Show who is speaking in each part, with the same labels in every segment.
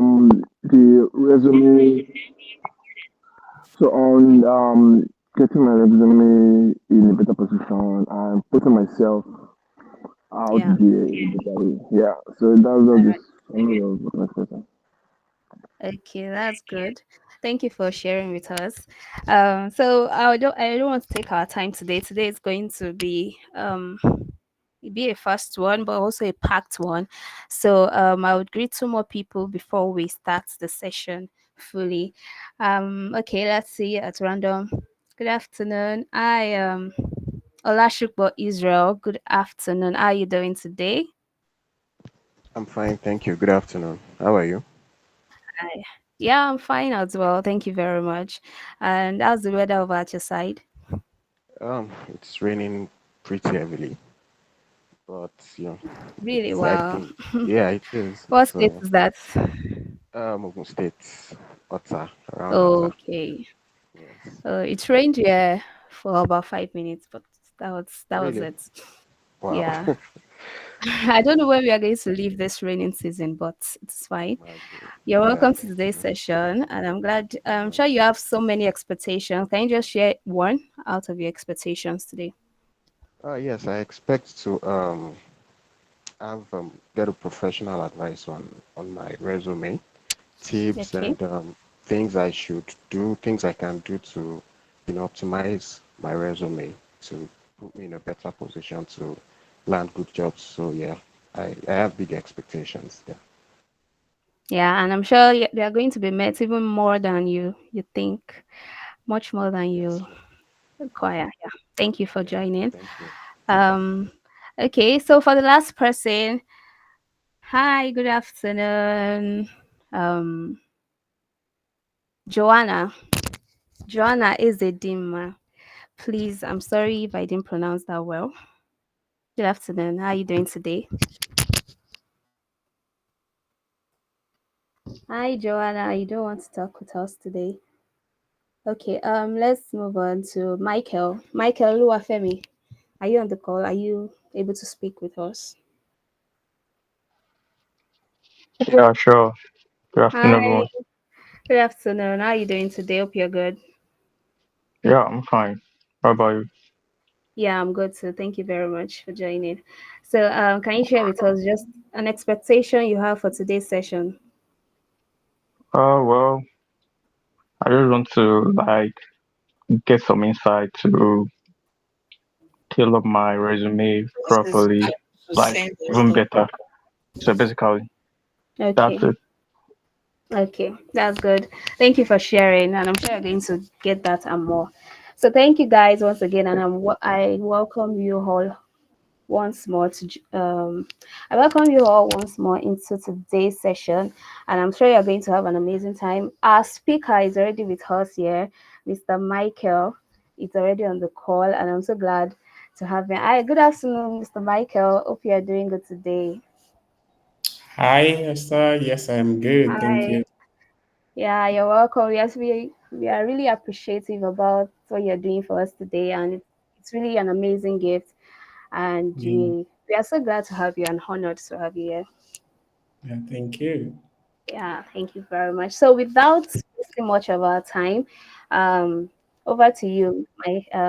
Speaker 1: the resume. So on getting my resume in a better position and putting myself out
Speaker 2: Yeah.
Speaker 1: there in a better way. Yeah. So that's all this summary of what I'm expecting.
Speaker 2: Okay, that's good. Thank you for sharing with us. So I don't want to take our time today. Today is going to be a fast one, but also a packed one. So I would greet two more people before we start the session fully. Okay, let's see at random. Good afternoon. I am Olashukbo Israel. Good afternoon. How are you doing today?
Speaker 3: I'm fine, thank you. Good afternoon. How are you?
Speaker 2: Hi. Yeah, I'm fine as well. Thank you very much. And how's the weather over at your side?
Speaker 3: It's raining pretty heavily, but
Speaker 2: Really?
Speaker 3: it's I
Speaker 2: Wow.
Speaker 3: think yeah, it is.
Speaker 2: What
Speaker 3: It's
Speaker 2: state is that?
Speaker 3: Ogun State, Otta, around Otta.
Speaker 2: Okay.
Speaker 3: Yes.
Speaker 2: It rained here for about 5 minutes, but that was
Speaker 3: Really?
Speaker 2: it.
Speaker 3: Wow.
Speaker 2: Yeah. I don't know when we are going to leave this raining season, but it's fine.
Speaker 3: Imagine.
Speaker 2: You're
Speaker 3: Yeah,
Speaker 2: welcome to
Speaker 3: thank
Speaker 2: today's
Speaker 3: you.
Speaker 2: session, and I'm
Speaker 3: Uh,
Speaker 2: sure you have so many expectations. Can you just share one out of your expectations today?
Speaker 3: yes, I expect to have get a professional advice on my resume, tips
Speaker 2: Okay.
Speaker 3: and things I should do, things I can do to optimize my resume to put me in a better position to land good jobs. So yeah, I have big expectations. Yeah.
Speaker 2: Yeah, and I'm sure they are going to be met even more than you think, much more than
Speaker 3: Yes.
Speaker 2: you require. Yeah. Thank you for
Speaker 3: Yeah.
Speaker 2: joining.
Speaker 3: Thank you.
Speaker 2: Um, okay, so for the last person, hi, good afternoon. Um, Joanna. Joanna is a dimmer. Please, I'm sorry if I didn't pronounce that well. Good afternoon. How are you doing today? Hi, Joanna. You don't want to talk with us today? Okay. Let's move on to Michael. Michael Luafemi. Are you on the call? Are you able to speak with us?
Speaker 4: Yeah, sure. Good afternoon,
Speaker 2: Hi.
Speaker 4: everyone.
Speaker 2: Good afternoon. How are you doing today? Hope you're good.
Speaker 4: Yeah, I'm fine. How about you?
Speaker 2: Yeah, I'm good too. Thank you very much for joining. So, can you share with us just an expectation you have for today's session?
Speaker 4: Well, I just want to get some insight to tailor my resume properly, like even better. So basically, that's
Speaker 2: Okay.
Speaker 4: it.
Speaker 2: Okay, that's good. Thank you for sharing, and I'm sure you're going to get that and more. So, thank you guys once again, and I welcome you all once more I welcome you all once more into today's session, and I'm sure you're going to have an amazing time. Our speaker is already with us here, Mr. Michael. It's already on the call, and I'm so glad to have him. Hi, good afternoon, Mr. Michael. Hope you are doing good today.
Speaker 5: Hi, Esther. Yes, I'm good. Thank
Speaker 2: Hi.
Speaker 5: you.
Speaker 2: Yeah, you're welcome. Yes, we are really appreciative about what you're doing for us today, and it's really an amazing gift. And
Speaker 5: Mm,
Speaker 2: we are so glad to have you and honored to have you here.
Speaker 5: yeah, thank you.
Speaker 2: Yeah, thank you very much. So, without wasting much of our time, um, over to you,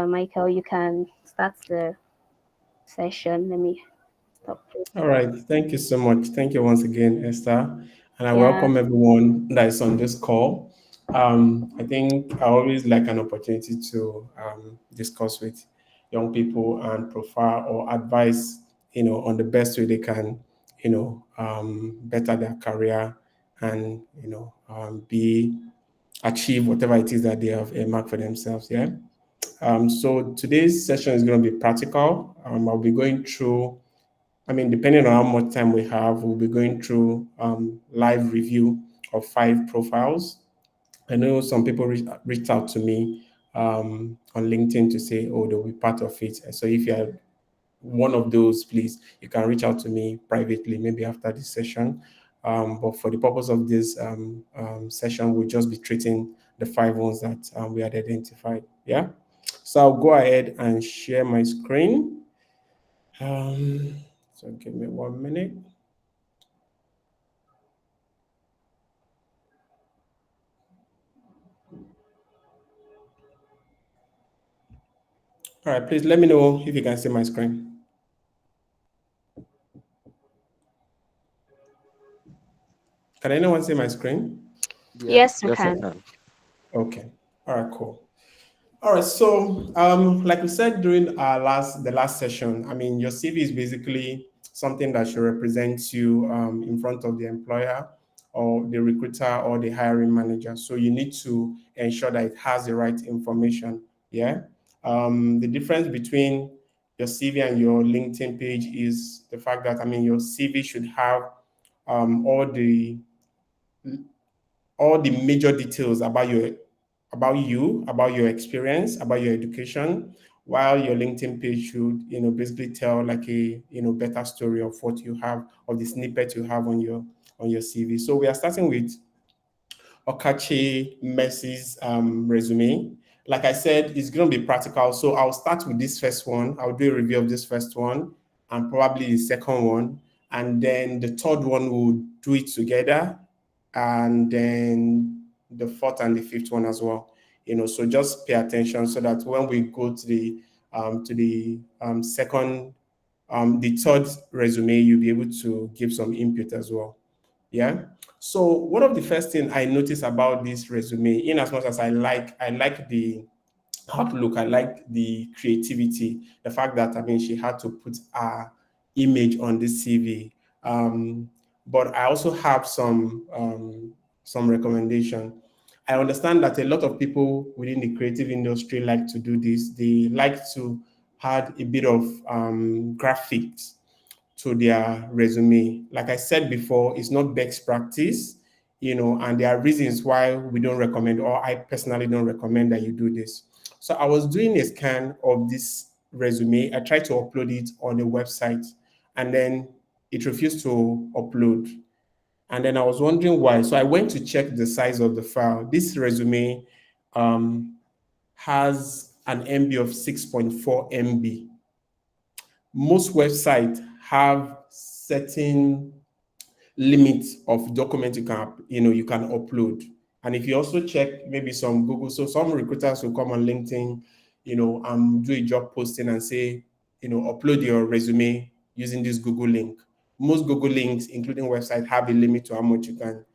Speaker 2: Michael. You can start the session. Let me stop.
Speaker 5: All right. Thank you so much. Thank you once again, Esther. And I
Speaker 2: Yeah,
Speaker 5: welcome everyone that is on this call. I think I always like an opportunity to discuss with young people and profile or advise, on the best way they can, better their career and, be achieve whatever it is that they have earmarked for themselves. Yeah. So today's session is going to be practical. I'll be going through, depending on how much time we have, we'll be going through live review of 5 profiles. I know some people reached out to me on LinkedIn to say, oh, they'll be part of it. So if you're one of those, please, you can reach out to me privately, maybe after this session. But for the purpose of this session, we'll just be treating the 5 ones that we had identified. Yeah. So I'll go ahead and share my screen. Um, so give me 1 minute. All right, please let me know if you can see my screen. Can anyone see my screen?
Speaker 3: Yeah,
Speaker 2: Yes, we
Speaker 3: yes, I
Speaker 2: can.
Speaker 3: can.
Speaker 5: Okay. All right, cool. All right, so like we said during our the last session, I mean, your CV is basically something that should represent you in front of the employer or the recruiter or the hiring manager. So you need to ensure that it has the right information. Yeah. The difference between your CV and your LinkedIn page is the fact that, I mean, your CV should have all the major details about you, about your experience, about your education, while your LinkedIn page should, basically tell like a, better story of what you have, of the snippet you have on your CV. So we are starting with Okachi Messi's resume. Like I said, it's going to be practical. So I'll start with this first one. I'll do a review of this first one and probably the second one. And then the third one, we'll do it together. And then the fourth and the fifth one as well. So just pay attention so that when we go to the second, the third resume, you'll be able to give some input as well. Yeah. So one of the first thing I noticed about this resume, in as much as I like the outlook, I like the creativity, the fact that, I mean, she had to put her image on this CV. But I also have some recommendation. I understand that a lot of people within the creative industry like to do this. They like to add a bit of graphics to their resume. Like I said before, it's not best practice, and there are reasons why we don't recommend, or I personally don't recommend that you do this. So I was doing a scan of this resume. I tried to upload it on a website, and then it refused to upload. And then I was wondering why. So I went to check the size of the file. This resume um, has an MB of 6.4 MB. Most websites have certain limit of documents you can upload. And if you also check maybe some Google, so some recruiters will come on LinkedIn, do a job posting and say, upload your resume using this Google link. Most Google links, including website, have a limit to how much you can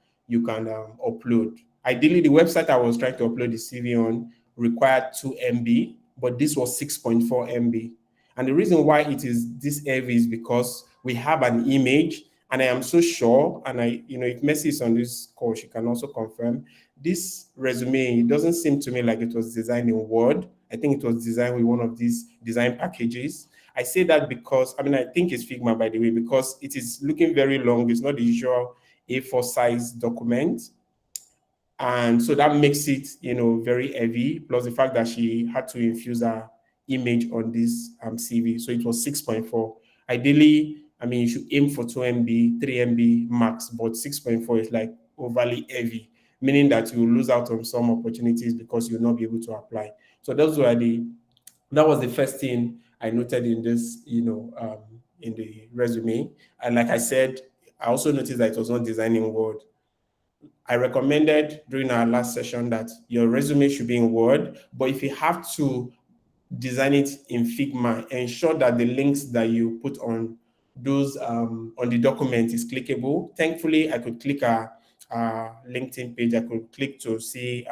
Speaker 5: upload. Ideally, the website I was trying to upload the CV on required 2 MB, but this was 6.4 MB. And the reason why it is this heavy is because we have an image, and I am so sure, and if Messi is on this call, she can also confirm, this resume, it doesn't seem to me like it was designed in Word. I think it was designed with one of these design packages. I say that because, I mean, I think it's Figma, by the way, because it is looking very long. It's not the usual A4 size document. And so that makes it, very heavy, plus the fact that she had to infuse her image on this CV. So it was 6.4. Ideally, I mean, you should aim for 2 MB, 3 MB max, but 6.4 is like overly heavy, meaning that you will lose out on some opportunities because you'll not be able to apply. So that was the first thing I noted in this, in the resume. And like I said, I also noticed that it was not designed in Word. I recommended during our last session that your resume should be in Word, but if you have to design it in Figma, ensure that the links that you put on those on the document is clickable. Thankfully, I could click a LinkedIn page. I could click to see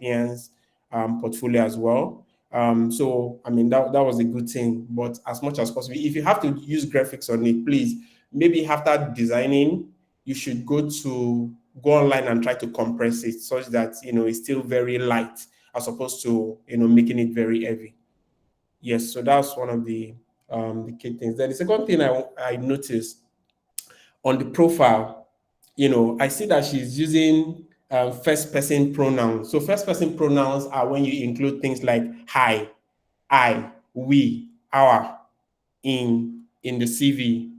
Speaker 5: Bian's portfolio as well. So I mean that was a good thing. But as much as possible, if you have to use graphics on it, please maybe after designing, you should go online and try to compress it such that it's still very light as opposed to making it very heavy. Yes, so that's one of the key things. Then the second thing I noticed on the profile, I see that she's using first person pronouns. So first person pronouns are when you include things like I, we, our in the CV.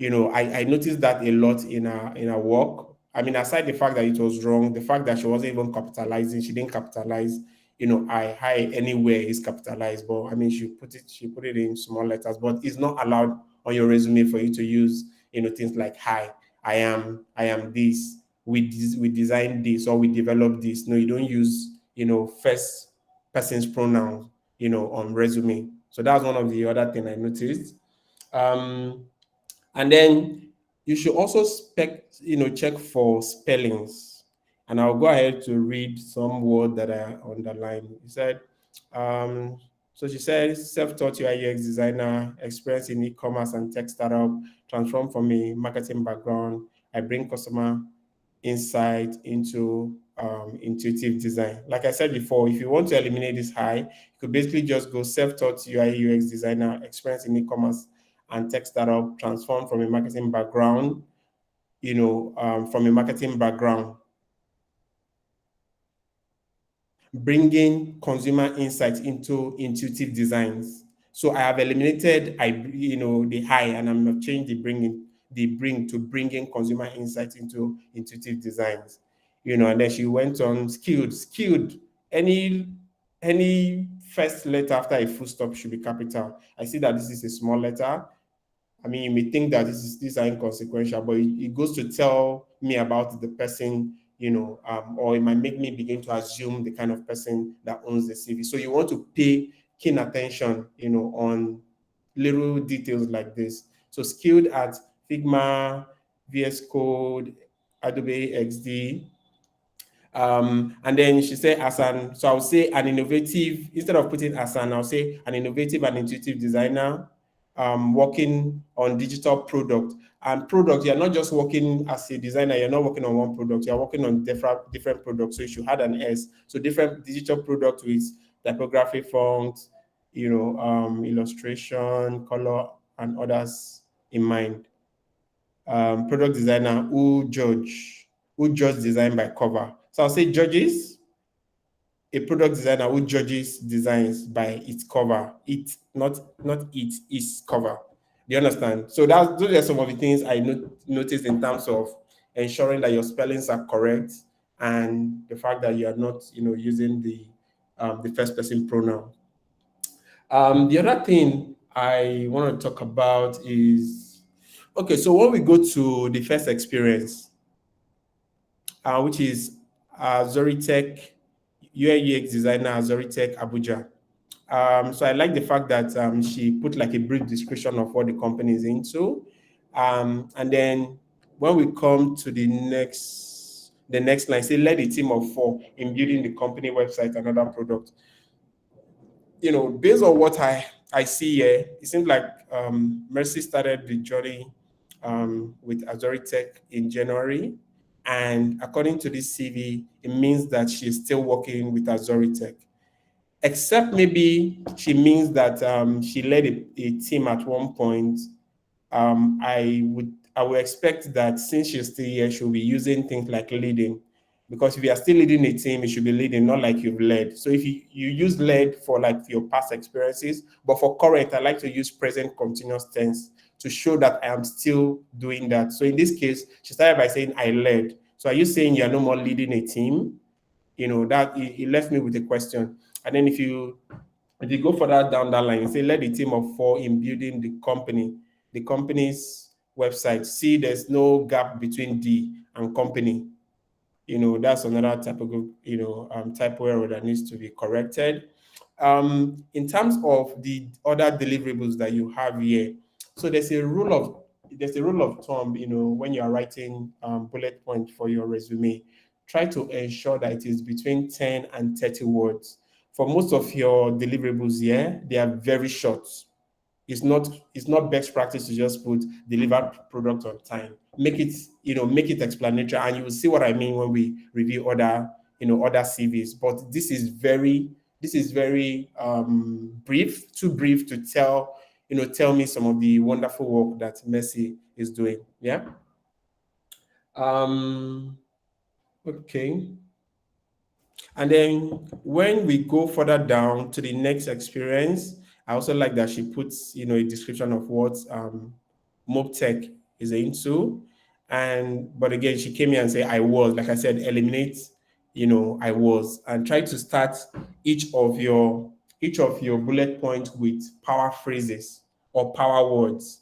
Speaker 5: I noticed that a lot in her work. I mean, aside the fact that it was wrong, the fact that she wasn't even capitalizing, she didn't capitalize, I anywhere is capitalized, but I mean, she put it in small letters, but it's not allowed on your resume for you to use, things like hi, I am this, we designed this, or we developed this. No, you don't use, first person's pronouns, on resume. So that's one of the other thing I noticed. Um, and then you should also check for spellings. And I'll go ahead to read some word that I underlined. He said, um, so she said, self-taught UI UX designer, experience in e-commerce and tech startup, transform from a marketing background. I bring customer insight into intuitive design. Like I said before, if you want to eliminate this high, you could basically just go self-taught UI UX designer, experience in e-commerce and tech startup, transform from a marketing background, from a marketing background, bringing consumer insights into intuitive designs. So I have eliminated, the high, and I'm not changed the bring to bringing consumer insights into intuitive designs. And then she went on skilled. Any first letter after a full stop should be capital. I see that this is a small letter. I mean, you may think that these are inconsequential, but it goes to tell me about the person, or it might make me begin to assume the kind of person that owns the CV. So you want to pay keen attention, on little details like this. So skilled at Figma, VS Code, Adobe XD, and then she said, so I'll say an innovative, instead of putting I'll say an innovative and intuitive designer, working on digital product. And product, you're not just working as a designer, you're not working on one product, you're working on different products. So you should add an S. So different digital product with typography, font, illustration, color, and others in mind. Product designer who judge design by cover. So I'll say judges, a product designer who judges designs by its cover. Not its cover. Do you understand? So those are some of the things I noticed in terms of ensuring that your spellings are correct and the fact that you are not, using the first person pronoun. The other thing I want to talk about is, okay, so when we go to the first experience, which is Zoritech, UI UX designer, Zoritech Abuja. So I like the fact that she put like a brief description of what the company is into. And then when we come to the next line, say led a team of 4 in building the company website and other products. Based on what I see here, it seems like Mercy started the journey with Azoritech in January. And according to this CV, it means that she's still working with Azoritech. Except maybe she means that she led a team at one point. I would expect that since she's still here, she'll be using things like leading. Because if you are still leading a team, you should be leading, not like you've led. So if you use led for like your past experiences, but for current, I like to use present continuous tense to show that I am still doing that. So in this case, she started by saying I led. So are you saying you're no more leading a team? That it left me with a question. And then if you go further down that line, you say led a team of 4 in building the company's website. See, there's no gap between the and company. That's another typo error that needs to be corrected. In terms of the other deliverables that you have here, so there's a rule of thumb, when you are writing bullet point for your resume, try to ensure that it is between 10 and 30 words. For most of your deliverables here, they are very short. It's not best practice to just put delivered product on time. Make it explanatory, and you will see what I mean when we review other CVs. But this is very brief, too brief to tell me some of the wonderful work that Mercy is doing. Yeah. Okay. And then when we go further down to the next experience, I also like that she puts, a description of what MobeTech is into. But again, she came here and said, I was, like I said, eliminate, I was, and try to start each of your bullet points with power phrases or power words.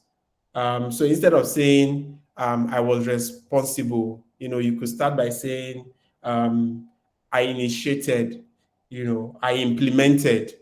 Speaker 5: So instead of saying I was responsible, you could start by saying I initiated, I implemented.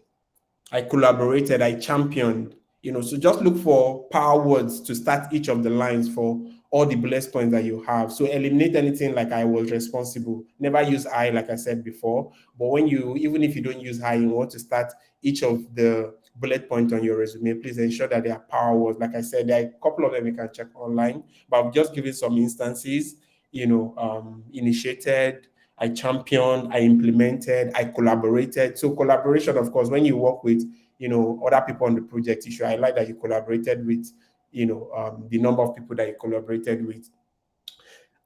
Speaker 5: I collaborated, I championed. So just look for power words to start each of the lines for all the bullet points that you have. So eliminate anything like I was responsible. Never use I, like I said before. But even if you don't use I, you want to start each of the bullet point on your resume, please ensure that they are power words. Like I said, there are a couple of them you can check online, but I've just given some instances. Initiated, I championed, I implemented, I collaborated. So collaboration, of course, when you work with other people on the project, you should highlight that you collaborated with the number of people that you collaborated with.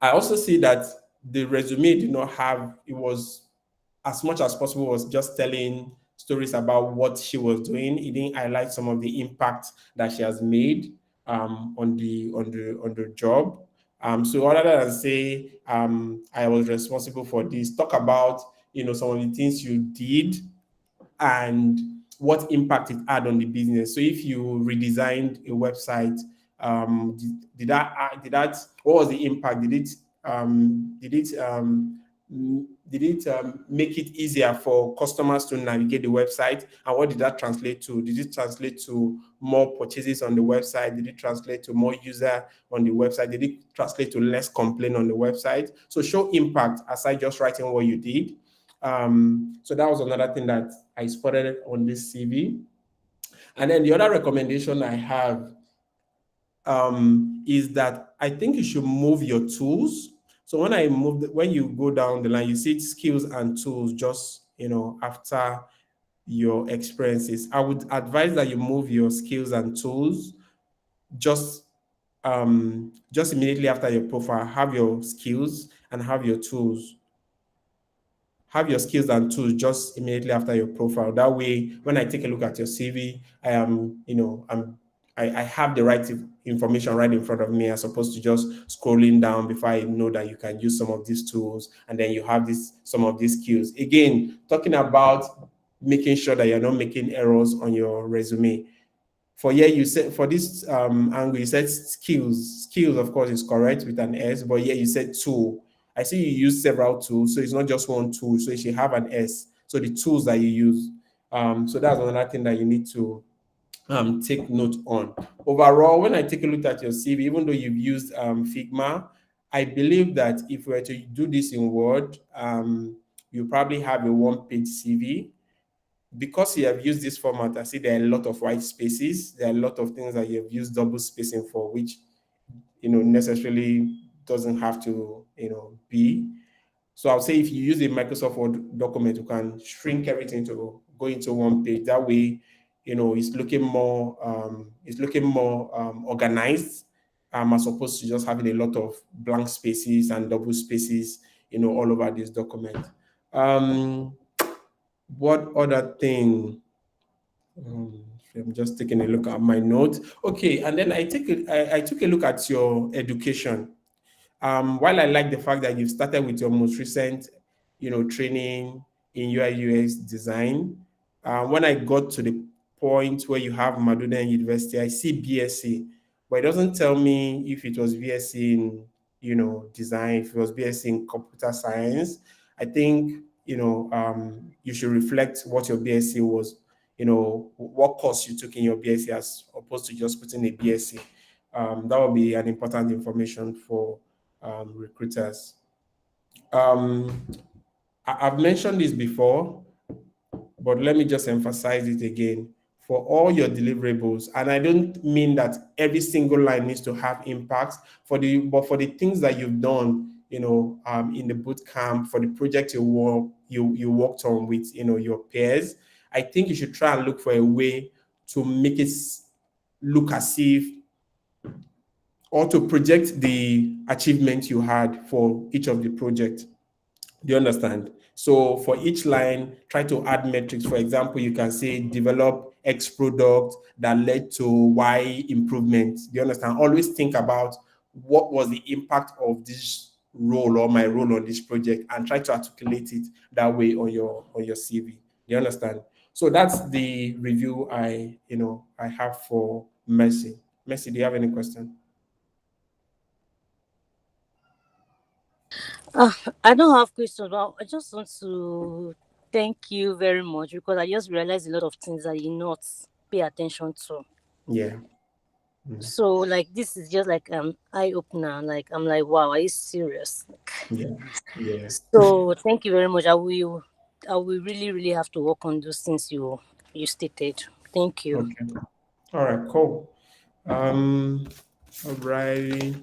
Speaker 5: I also see that the resume did not have, it was as much as possible was just telling stories about what she was doing. It didn't highlight some of the impact that she has made on the job. So other than say I was responsible for this, talk about some of the things you did and what impact it had on the business. So if you redesigned a website, did that what was the impact? Did it make it easier for customers to navigate the website? And what did that translate to? Did it translate to more purchases on the website? Did it translate to more user on the website? Did it translate to less complaint on the website? So show impact aside just writing what you did. So that was another thing that I spotted on this CV. And then the other recommendation I have is that I think you should move your tools. So when you go down the line, you see skills and tools just after your experiences. I would advise that you move your skills and tools just just immediately after your profile. Have your skills and have your tools, have your skills and tools just immediately after your profile. That way, when I take a look at your CV, I am, I have the right information right in front of me, as opposed to just scrolling down before I know that you can use some of these tools, and then you have some of these skills. Again, talking about making sure that you're not making errors on your resume. For here, you said for this angle, you said skills. Skills, of course, is correct with an S, but here you said tool. I see you use several tools, so it's not just one tool. So you should have an S. So the tools that you use. So that's another thing that you need to take note on. Overall, when I take a look at your CV, even though you've used Figma, I believe that if we were to do this in Word, you probably have a one-page CV. Because you have used this format, I see there are a lot of white spaces. There are a lot of things that you have used double spacing for, which necessarily doesn't have to be. So I'll say if you use a Microsoft Word document, you can shrink everything to go into one page. That way, it's looking more organized, as opposed to just having a lot of blank spaces and double spaces, all over this document. What other thing? I'm just taking a look at my notes. Okay, and then I took a look at your education. While I like the fact that you've started with your most recent, training in UI UX design, when I got to the point where you have Maduna University, I see BSc, but it doesn't tell me if it was BSc in, design, if it was BSc in computer science. I think, you should reflect what your BSc was, what course you took in your BSc, as opposed to just putting a BSc. That would be an important information for recruiters. Um, I've mentioned this before, but let me just emphasize it again. For all your deliverables, and I don't mean that every single line needs to have impact, but for the things that you've done, in the boot camp, for the project you worked on with your peers, I think you should try and look for a way to make it look as if, or to project the achievement you had for each of the projects. Do you understand? So for each line, try to add metrics. For example, you can say develop X product that led to Y improvement. Do you understand? Always think about what was the impact of this role or my role on this project, and try to articulate it that way on your CV. Do you understand? So that's the review I have for Mercy. Mercy, do you have any question?
Speaker 6: I don't have questions, but I just want to Thank you very much, because I just realized a lot of things I did not pay attention to.
Speaker 5: Yeah.
Speaker 6: So like this is just like eye opener. Like I'm like, wow, are you serious?
Speaker 5: Yeah. Yeah.
Speaker 6: So thank you very much. I will really really have to work on those things you stated. Thank you.
Speaker 5: Okay. All right. Cool. Um, all right.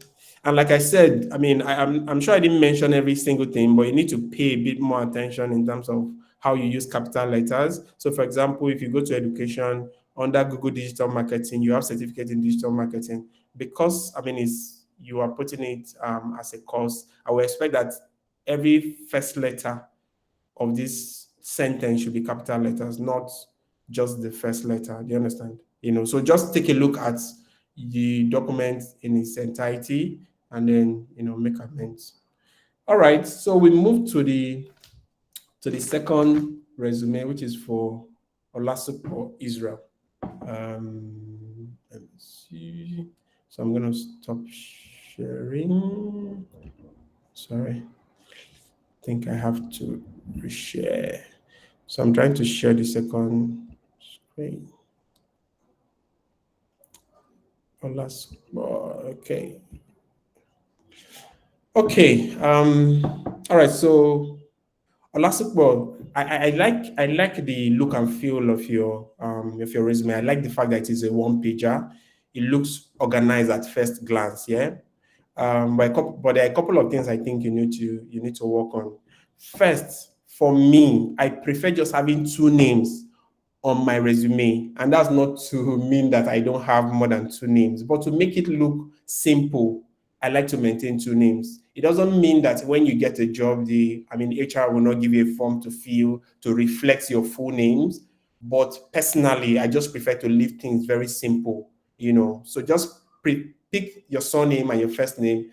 Speaker 5: And like I said, I mean, I'm sure I didn't mention every single thing, but you need to pay a bit more attention in terms of how you use capital letters. So, for example, if you go to education under Google Digital Marketing, you have certificate in digital marketing. Because I mean, it's you are putting it as a course. I would expect that every first letter of this sentence should be capital letters, not just the first letter. Do you understand? So just take a look at the document in its entirety and then make amends. All right, so we move to the second resume, which is for Olasupo Israel. Let me see. So I'm gonna stop sharing. Sorry, I think I have to reshare. So I'm trying to share the second screen. Okay. Okay. All right. So Olasupo, I like the look and feel of your resume. I like the fact that it is a one pager. It looks organized at first glance. Yeah. But there are a couple of things I think you need to work on. First, for me, I prefer just having two names on my resume. And that's not to mean that I don't have more than two names, but to make it look simple, I like to maintain two names. It doesn't mean that when you get a job, HR will not give you a form to fill to reflect your full names. But personally, I just prefer to leave things very simple. So just pick your surname and your first name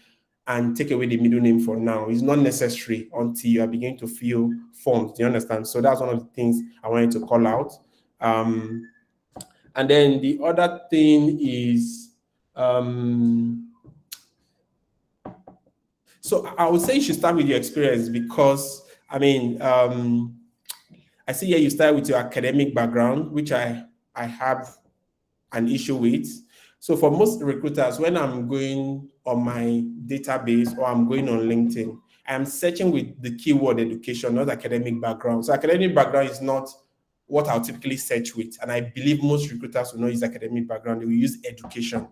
Speaker 5: and take away the middle name for now. It's not necessary until you are beginning to fill forms. Do you understand? So that's one of the things I wanted to call out. Um, and then the other thing is, so I would say you should start with your experience because, I see here you start with your academic background, which I have an issue with. So for most recruiters, when I'm going on my database or I'm going on LinkedIn, I'm searching with the keyword education, not academic background. So academic background is not what I'll typically search with. And I believe most recruiters will not use academic background, they will use education,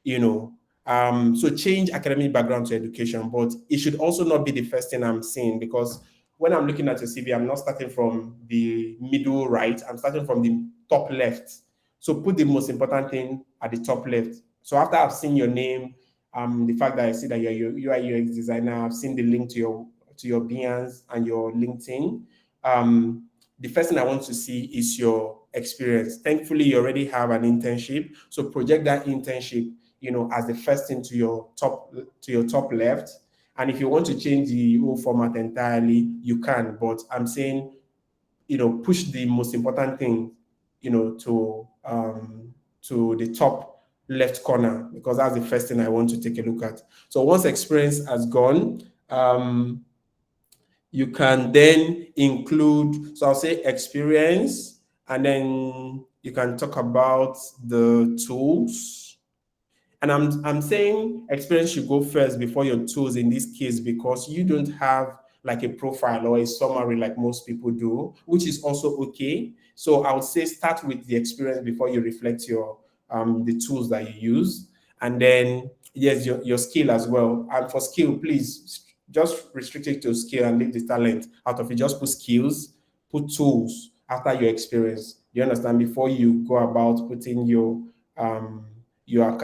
Speaker 5: you know. So change academic background to education, but it should also not be the first thing I'm seeing because when I'm looking at your CV, I'm not starting from the middle right, I'm starting from the top left. So put the most important thing at the top left. So after I've seen your name, the fact that I see that you're UI UX designer, I've seen the link to your Behance and your LinkedIn. The first thing I want to see is your experience. Thankfully, you already have an internship, so project that internship, as the first thing to your top left. And if you want to change the whole format entirely, you can. But I'm saying, push the most important thing, to the top left corner because that's the first thing I want to take a look at. So once experience has gone, you can then include, so I'll say experience, and then you can talk about the tools. And I'm saying experience should go first before your tools in this case because you don't have like a profile or a summary like most people do, which is also okay. So I would say start with the experience before you reflect your the tools that you use, and then yes, your skill as well. And for skill, please just restrict it to skill and leave the talent out of it. Just put skills, put tools after your experience. You understand? Before you go about putting um, your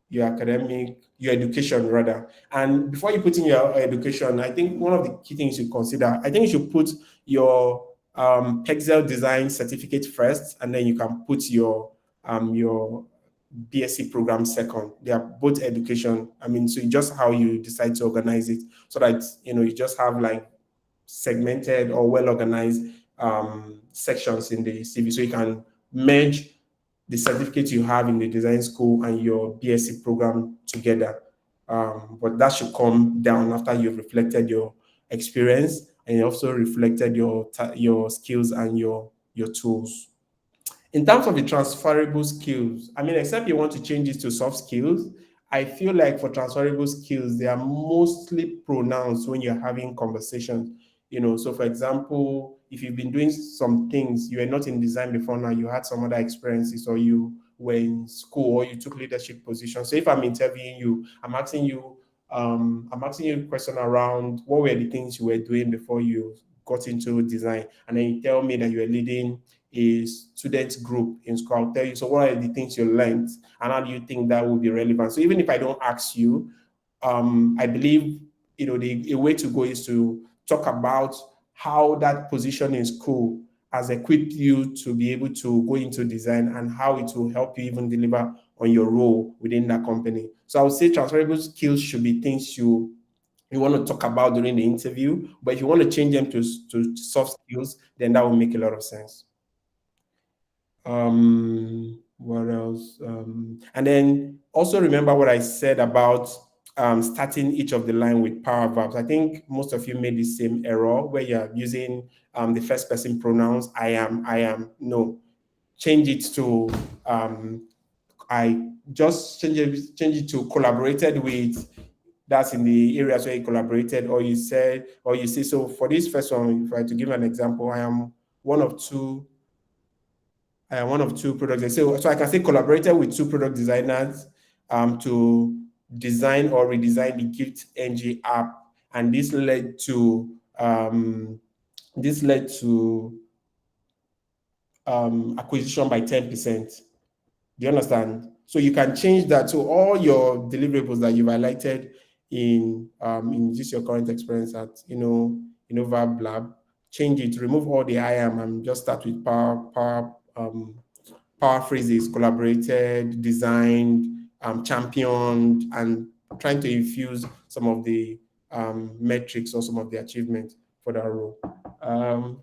Speaker 5: your education rather. And before you put in your education, I think one of the key things you consider, I think you should put your Perxel design certificate first, and then you can put your BSc program second. They are both education. So just how you decide to organize it, so that you just have like segmented or well organized sections in the CV, so you can merge the certificate you have in the design school and your BSc program together. But that should come down after you've reflected your experience and it also reflected your skills and your tools. In terms of the transferable skills, I mean, except you want to change it to soft skills, I feel like for transferable skills, they are mostly pronounced when you're having conversations. So for example, if you've been doing some things, you were not in design before now, you had some other experiences, or you were in school, or you took leadership positions. So if I'm interviewing you, I'm asking you a question around what were the things you were doing before you got into design, and then you tell me that you were leading a student group in school. I'll tell you, so what are the things you learned, and how do you think that will be relevant? So even if I don't ask you, I believe a way to go is to talk about how that position in school has equipped you to be able to go into design, and how it will help you even deliver on your role within that company. So I would say transferable skills should be things you want to talk about during the interview, but if you want to change them to soft skills, then that will make a lot of sense. What else? And then also remember what I said about starting each of the line with power verbs. I think most of you made the same error where you're using the first person pronouns, I am. No, change it to I just change it to collaborated with. That's in the areas where you collaborated, or you said, or you say. So for this first one, if I had to give an example, I am one of two product. So I can say collaborated with two product designers to design or redesign the Gift NG app, and this led to acquisition by 10%. Do you understand? So you can change that to all your deliverables that you've highlighted in just your current experience at Innova Lab. Change it, remove all the I am, and just start with power phrases: collaborated, designed, championed, and trying to infuse some of the metrics or some of the achievements for that role.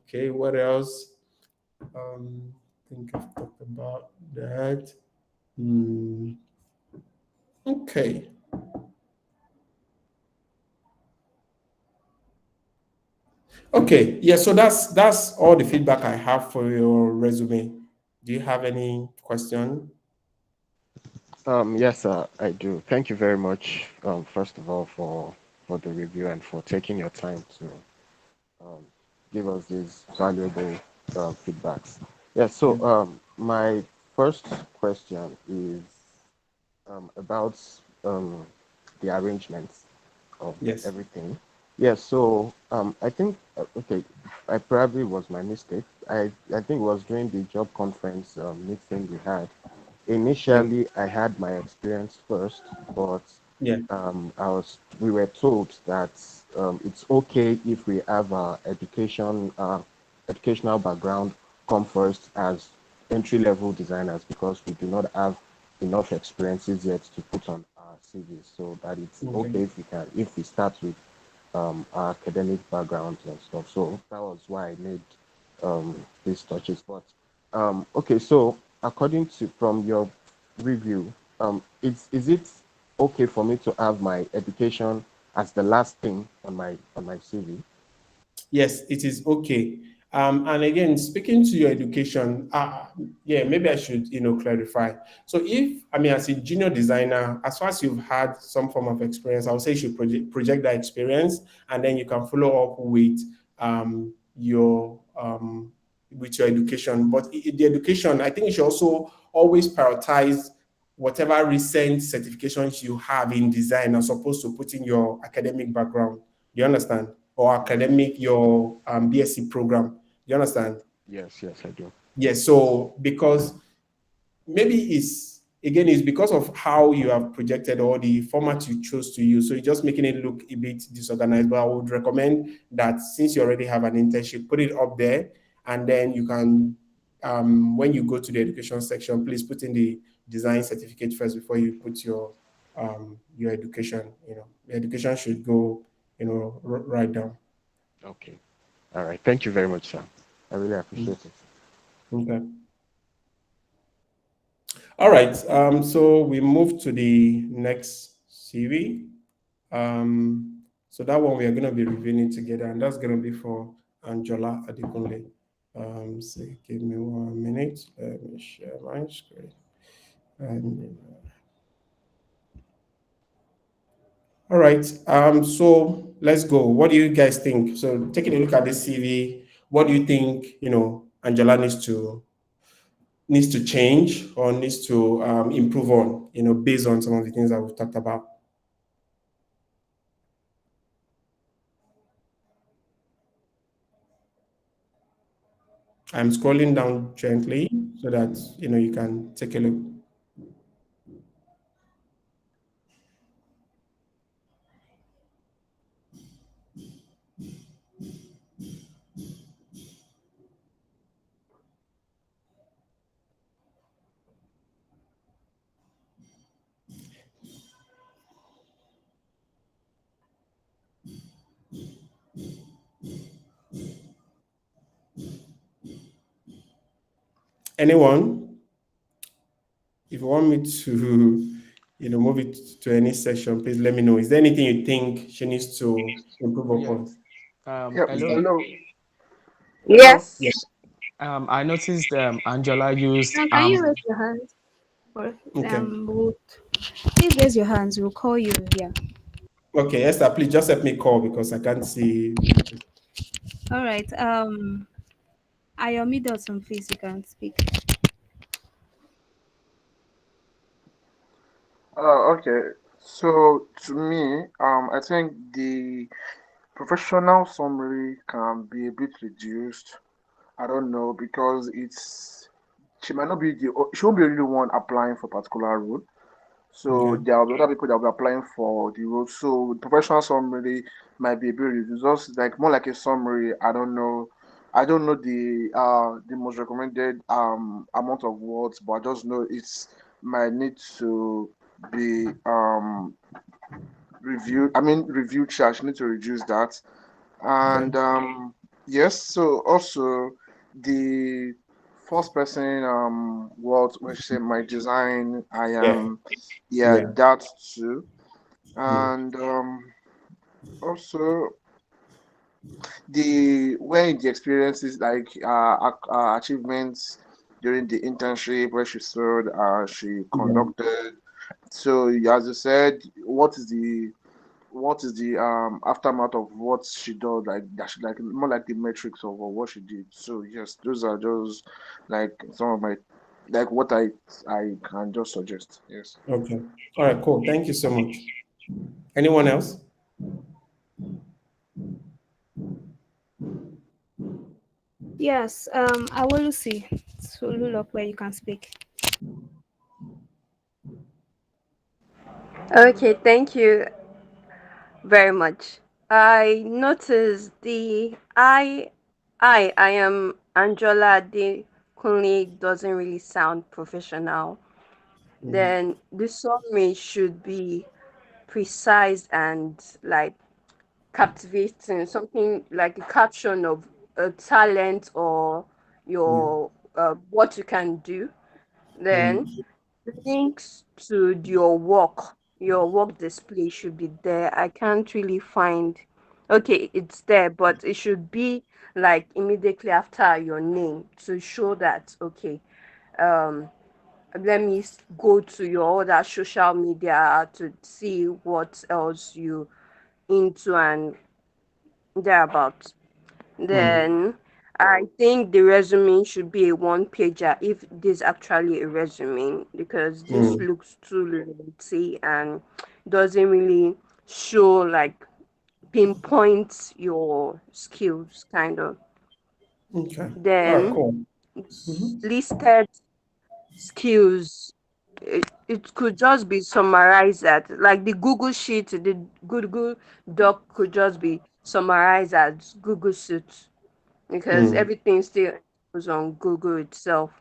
Speaker 5: Okay, what else? I think I've talked about that. Okay. Okay. Yeah. So that's all the feedback I have for your resume. Do you have any question?
Speaker 3: Yes, I do. Thank you very much, first of all, for the review and for taking your time to um, give us these valuable feedbacks. Yeah,
Speaker 5: Yeah.
Speaker 3: so my first question is about um, the arrangements of
Speaker 5: Yes.
Speaker 3: everything. Yeah, so I think, okay, I probably was my mistake. I think it was during the job conference meeting we had.
Speaker 5: Yeah.
Speaker 3: Initially, I had my experience first, but
Speaker 5: Yeah.
Speaker 3: we were told that it's okay if we have our educational background come first as entry-level designers, because we do not have enough experiences yet to put on our CVs. So that it's
Speaker 5: Okay.
Speaker 3: okay if we start with our academic backgrounds and stuff. So that was why I made these touches. But okay, so according to from your review, is it okay for me to have my education as the last thing on my CV?
Speaker 5: Yes, it is okay. And again, speaking to your education, yeah, maybe I should, clarify. So if, I mean, as a junior designer, as far as you've had some form of experience, I would say you should project that experience, and then you can follow up um, your with your education. But the education, I think you should also always prioritize whatever recent certifications you have in design as opposed to putting your academic background. Do you understand? Or academic, your BSc program. Do you understand?
Speaker 3: Yes, yes, I do.
Speaker 5: Yes. So because maybe it's because of how you have projected or the format you chose to use. So you're just making it look a bit disorganized. But I would recommend that since you already have an internship, put it up there, and then you can, when you go to the education section, please put in the design certificate first before you put your education. The education should go, right down.
Speaker 3: Okay. All right. Thank you very much, sir. I really
Speaker 5: Mm.
Speaker 3: appreciate it.
Speaker 5: Okay. All right. So we move to the next CV. Um, So that one we are going to be reviewing it together, and that's going to be for Angela Adekunle. So give me 1 minute. Let me share my screen. And, all right. So let's go. What do you guys think? So taking a look at this CV, what do you think? Angela needs to change or needs to improve on. Based on some of the things that we've talked about. I'm scrolling down gently so that you can take a look. Anyone, if you want me to, move it to any section, please let me know. Is there anything you think she needs to improve
Speaker 7: Yeah.
Speaker 5: upon?
Speaker 1: Yep.
Speaker 7: Hello.
Speaker 1: Hello. Hello.
Speaker 2: Yes.
Speaker 7: Yeah. I noticed Angela used
Speaker 2: Can you raise your hand? Or
Speaker 5: Okay.
Speaker 2: we'll, please raise your hands. We'll call you. Yeah.
Speaker 5: Okay, Esther, please just help me call because I can't see.
Speaker 2: All right. Ayomi Dotun, please, you can speak.
Speaker 1: Okay. So to me, I think the professional summary can be a bit reduced. I don't know because she might not be she won't be really the one applying for particular role. So
Speaker 5: Okay.
Speaker 1: there are other people that will be applying for the role. So professional summary might be a bit reduced. Just like more like a summary. I don't know. I don't know the most recommended amount of words, but I just know it's might need to be reviewed. I mean review charge need to reduce that.
Speaker 5: Okay.
Speaker 1: And yes, so also the first person words when she said my design, I
Speaker 5: Yeah.
Speaker 1: am yeah,
Speaker 5: Yeah.
Speaker 1: that too.
Speaker 5: Mm.
Speaker 1: And also the experiences like achievements during the internship where she served, she
Speaker 5: Yeah.
Speaker 1: conducted. So as you said, what is the aftermath of what she does, like that she like more like the metrics of what she did. So yes, those are just like some of my like what I can just suggest. Yes.
Speaker 5: Okay. All right. Cool. Thank you so much. Anyone else?
Speaker 2: Yes. I will see. So look where you can speak.
Speaker 8: Okay, thank you very much. I noticed I am Angela De Kunle doesn't really sound professional.
Speaker 5: Mm.
Speaker 8: Then the summary should be precise and like captivating, something like a caption of a talent or
Speaker 5: Yeah.
Speaker 8: your what you can do. Then
Speaker 5: Mm.
Speaker 8: links to your work display should be there. I can't really find. Okay, it's there, but it should be like immediately after your name to show that okay. Um, let me go to your other social media to see what else you into and thereabout.
Speaker 5: Mm.
Speaker 8: Then I think the resume should be a one pager if this is actually a resume because this
Speaker 5: Mm.
Speaker 8: looks too lengthy and doesn't really show like pinpoint your skills kind of.
Speaker 5: Okay. All right.
Speaker 8: Then
Speaker 5: Cool. Mm-hmm.
Speaker 8: listed skills, it could just be summarized at like the Google sheet, the Google doc could just be summarized as Google Suite because
Speaker 5: Mm.
Speaker 8: everything still goes on Google itself.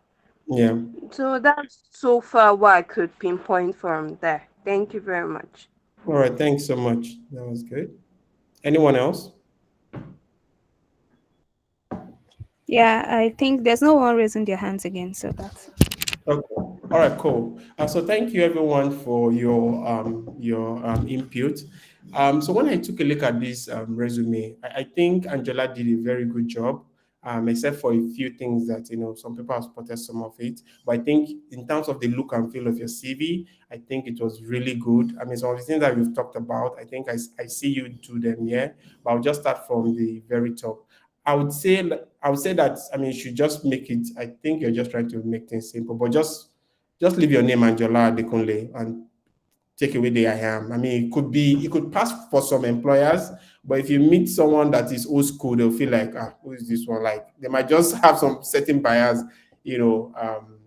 Speaker 5: Yeah.
Speaker 8: So that's so far what I could pinpoint from there. Thank you very much.
Speaker 5: All right. Thanks so much. That was good. Anyone else?
Speaker 2: Yeah, I think there's no one raising their hands again. So that's
Speaker 5: Okay. All right, cool. So thank you everyone for your input. So when I took a look at this resume, I think Angela did a very good job, except for a few things that some people have spotted some of it. But I think in terms of the look and feel of your CV, I think it was really good. I mean, some of the things that we've talked about, I think I see you do them here. But I'll just start from the very top. I would say that I mean you should just make it. I think you're just trying to make things simple, but just leave your name Angela Adekunle and take away the I am. I mean, it could pass for some employers, but if you meet someone that is old school, they'll feel like, who is this one? Like they might just have some certain bias, you know, um,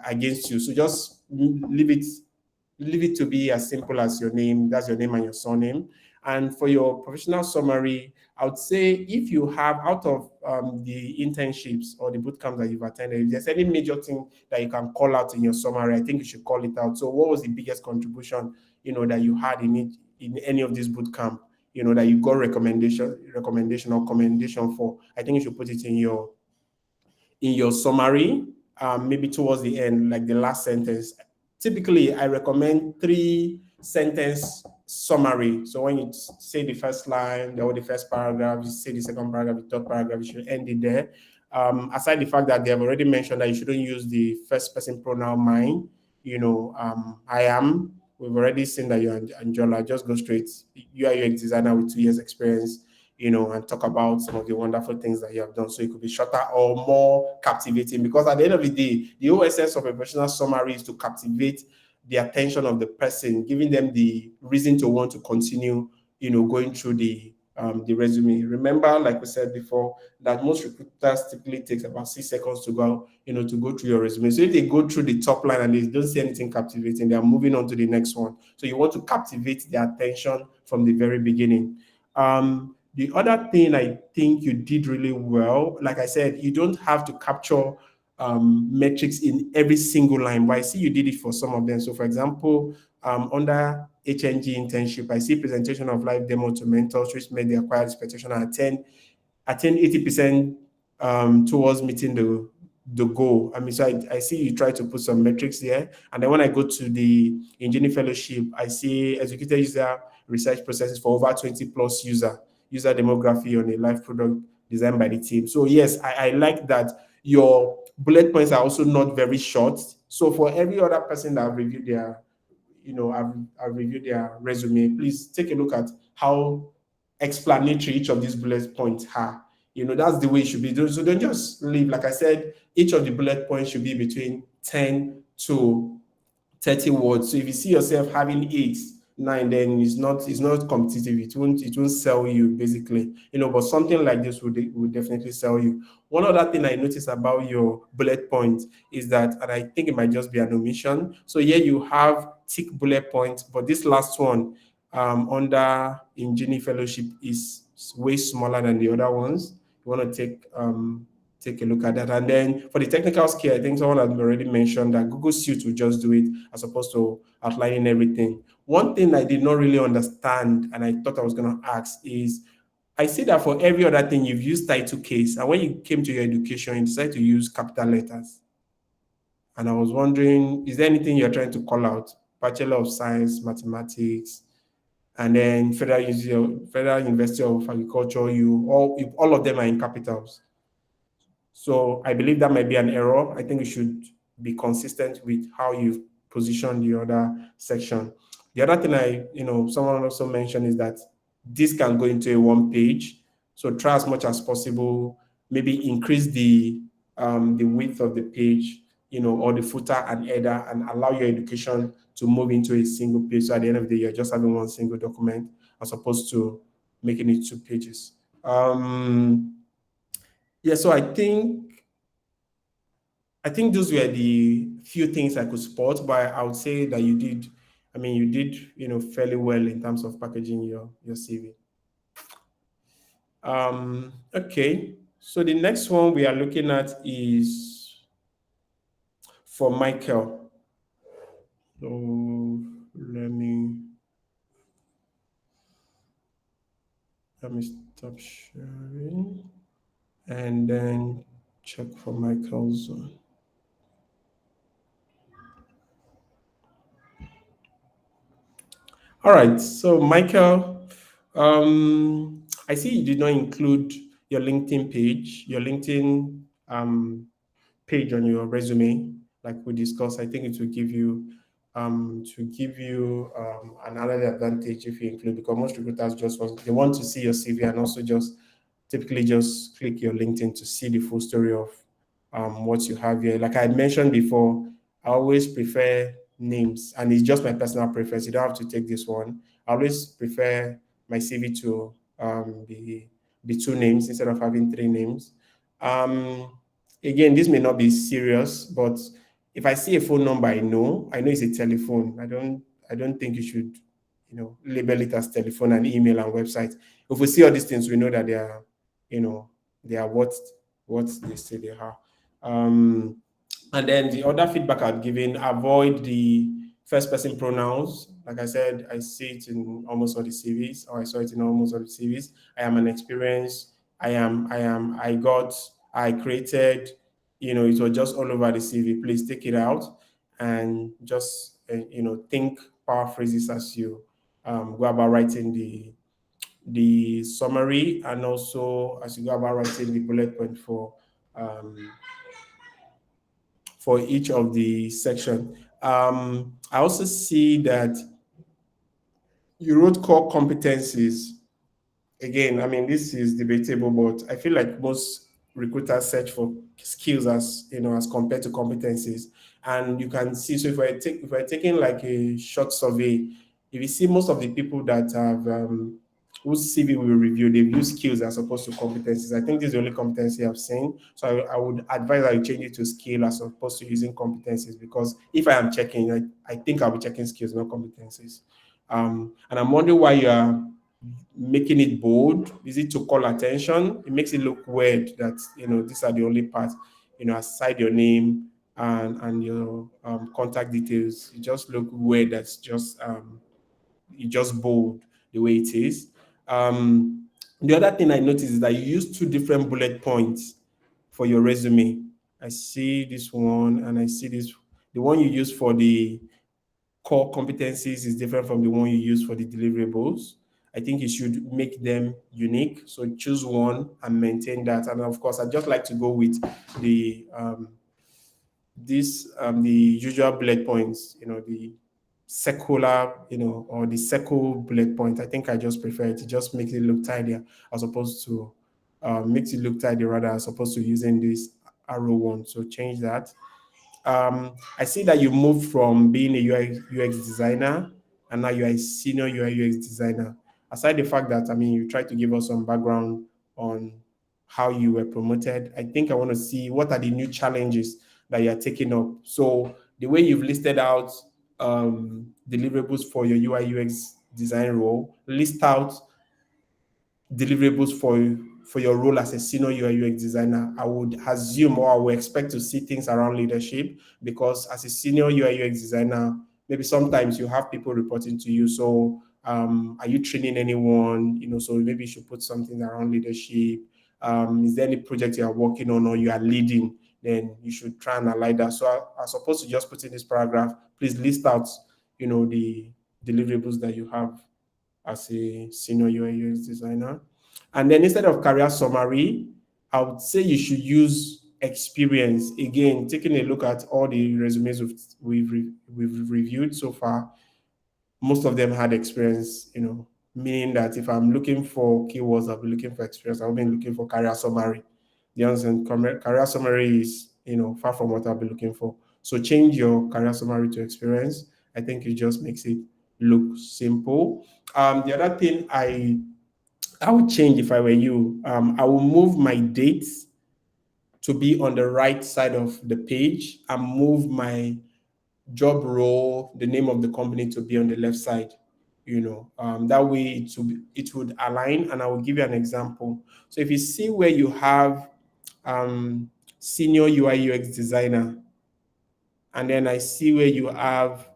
Speaker 5: against you. So just leave it to be as simple as your name. That's your name and your surname. And for your professional summary, I would say if you have out of the internships or the boot camps that you've attended, if there's any major thing that you can call out in your summary, I think you should call it out. So, what was the biggest contribution that you had in it in any of these boot camp? That you got recommendation or commendation for. I think you should put it in your summary, maybe towards the end, like the last sentence. Typically, I recommend 3 sentence summary. So when you say the first line or the first paragraph, you say the second paragraph, the third paragraph, you should end it there. Aside the fact that they have already mentioned that you shouldn't use the first person pronoun mine, I am. We've already seen that you're Angela. Just go straight. You are UX designer with 2 years experience, and talk about some of the wonderful things that you have done. So it could be shorter or more captivating because at the end of the day, the whole essence of a professional summary is to captivate the attention of the person, giving them the reason to want to continue, going through the resume. Remember, like we said before, that most recruiters typically takes about 6 seconds to go through your resume. So if they go through the top line and they don't see anything captivating, they are moving on to the next one. So you want to captivate their attention from the very beginning. The other thing I think you did really well, like I said, you don't have to capture metrics in every single line, but I see you did it for some of them. So, for example, under HNG internship, I see presentation of live demo to mentors, which made the acquired expectation and attain 80% towards meeting the goal. I mean, so I see you try to put some metrics there. And then when I go to the engineering fellowship, I see executed user research processes for over 20 plus user demography on a live product designed by the team. So yes, I like that your bullet points are also not very short. So for every other person that I've reviewed I've reviewed their resume, please take a look at how explanatory each of these bullet points are. That's the way it should be. So don't just leave. Like I said, each of the bullet points should be between 10 to 30 words. So if you see yourself having 8, 9, then it's not competitive. It won't sell you basically. But something like this would definitely sell you. One other thing I noticed about your bullet point is that, and I think it might just be an omission. So here you have tick bullet points, but this last one under engineering fellowship is way smaller than the other ones. You want to take a look at that. And then for the technical skill, I think someone has already mentioned that Google Suite will just do it as opposed to outlining everything. One thing I did not really understand and I thought I was going to ask is I see that for every other thing you've used title case, and when you came to your education, you decided to use capital letters. And I was wondering, is there anything you're trying to call out? Bachelor of Science, Mathematics, and then Federal University of Agriculture, all of them are in capitals. So I believe that might be an error. I think you should be consistent with how you position the other section. The other thing someone also mentioned is that this can go into a one page. So try as much as possible, maybe increase the width of the page, or the footer and header, and allow your education to move into a single page. So at the end of the day, you're just having one single document as opposed to making it 2 pages. Yeah, so I think those were the few things I could spot, but I would say that you did fairly well in terms of packaging your CV. Okay, so the next one we are looking at is for Michael. So let me stop sharing and then check for Michael's one. All right, so Michael, I see you did not include your LinkedIn page, your LinkedIn page on your resume, like we discussed. I think it will give you an added advantage if you include, because most recruiters just want to see your CV and also just typically just click your LinkedIn to see the full story of what you have here. Like I mentioned before, I always prefer names, and it's just my personal preference. You don't have to take this one. I always prefer my CV to be two names instead of having three names. Um, Again, this may not be serious, but if I see a phone number, I know it's a telephone. I don't think you should, label it as telephone and email and website. If we see all these things, we know that you know, they are what they say they are. Um, and then the other feedback I'd given, avoid the first person pronouns. Like I said, I see it in almost all the CVs, or I saw it in almost all the CVs. I am an experience. I created, it was just all over the CV. Please take it out and just, think paraphrases as you go about writing the summary, and also as you go about writing the bullet point um, for each of the section. I also see that you wrote core competencies. Again, I mean, this is debatable, but I feel like most recruiters search for skills as as compared to competencies. And you can see, so if we're taking like a short survey, if you see most of the people that have whose CV we review, they've used skills as opposed to competencies. I think this is the only competency I've seen. So I would advise that you change it to skill as opposed to using competencies, because if I am checking, I think I'll be checking skills, not competencies. And I'm wondering why you are making it bold. Is it to call attention? It makes it look weird that these are the only parts, aside your name and your contact details. It just look weird. That's just it's just bold the way it is. The other thing I noticed is that you use two different bullet points for your resume. I see this one and I see this. The one you use for the core competencies is different from the one you use for the deliverables. I think you should make them unique. So choose one and maintain that. And of course, I just like to go with the the usual bullet points, the secular, or the circle bullet point. I think I just prefer it. It just makes it look tidier as opposed to makes it look tidy rather as opposed to using this arrow one. So change that. I see that you moved from being a UX designer and now you're a senior UI UX designer. Aside the fact that, I mean, you tried to give us some background on how you were promoted, I think I want to see what are the new challenges that you're taking up. So the way you've listed out deliverables for your UI UX design role, list out deliverables for your role as a senior UI UX designer. I would assume or I would expect to see things around leadership, because as a senior UI UX designer, maybe sometimes you have people reporting to you. So are you training anyone? So maybe you should put something around leadership. Is there any project you are working on or you are leading? Then you should try and align that. So as opposed to just putting this paragraph, please list out, the deliverables that you have as a senior UI UX designer. And then instead of career summary, I would say you should use experience. Again, taking a look at all the resumes we've reviewed so far, most of them had experience, meaning that if I'm looking for keywords, I'll be looking for experience. I'll be looking for career summary. The answer in career summary is, far from what I'll be looking for. So change your career summary to experience. I think it just makes it look simple. The other thing I would change if I were you, I will move my dates to be on the right side of the page and move my job role, the name of the company to be on the left side. That way it would align. And I will give you an example. So if you see where you have senior UI UX designer, and then I see where you have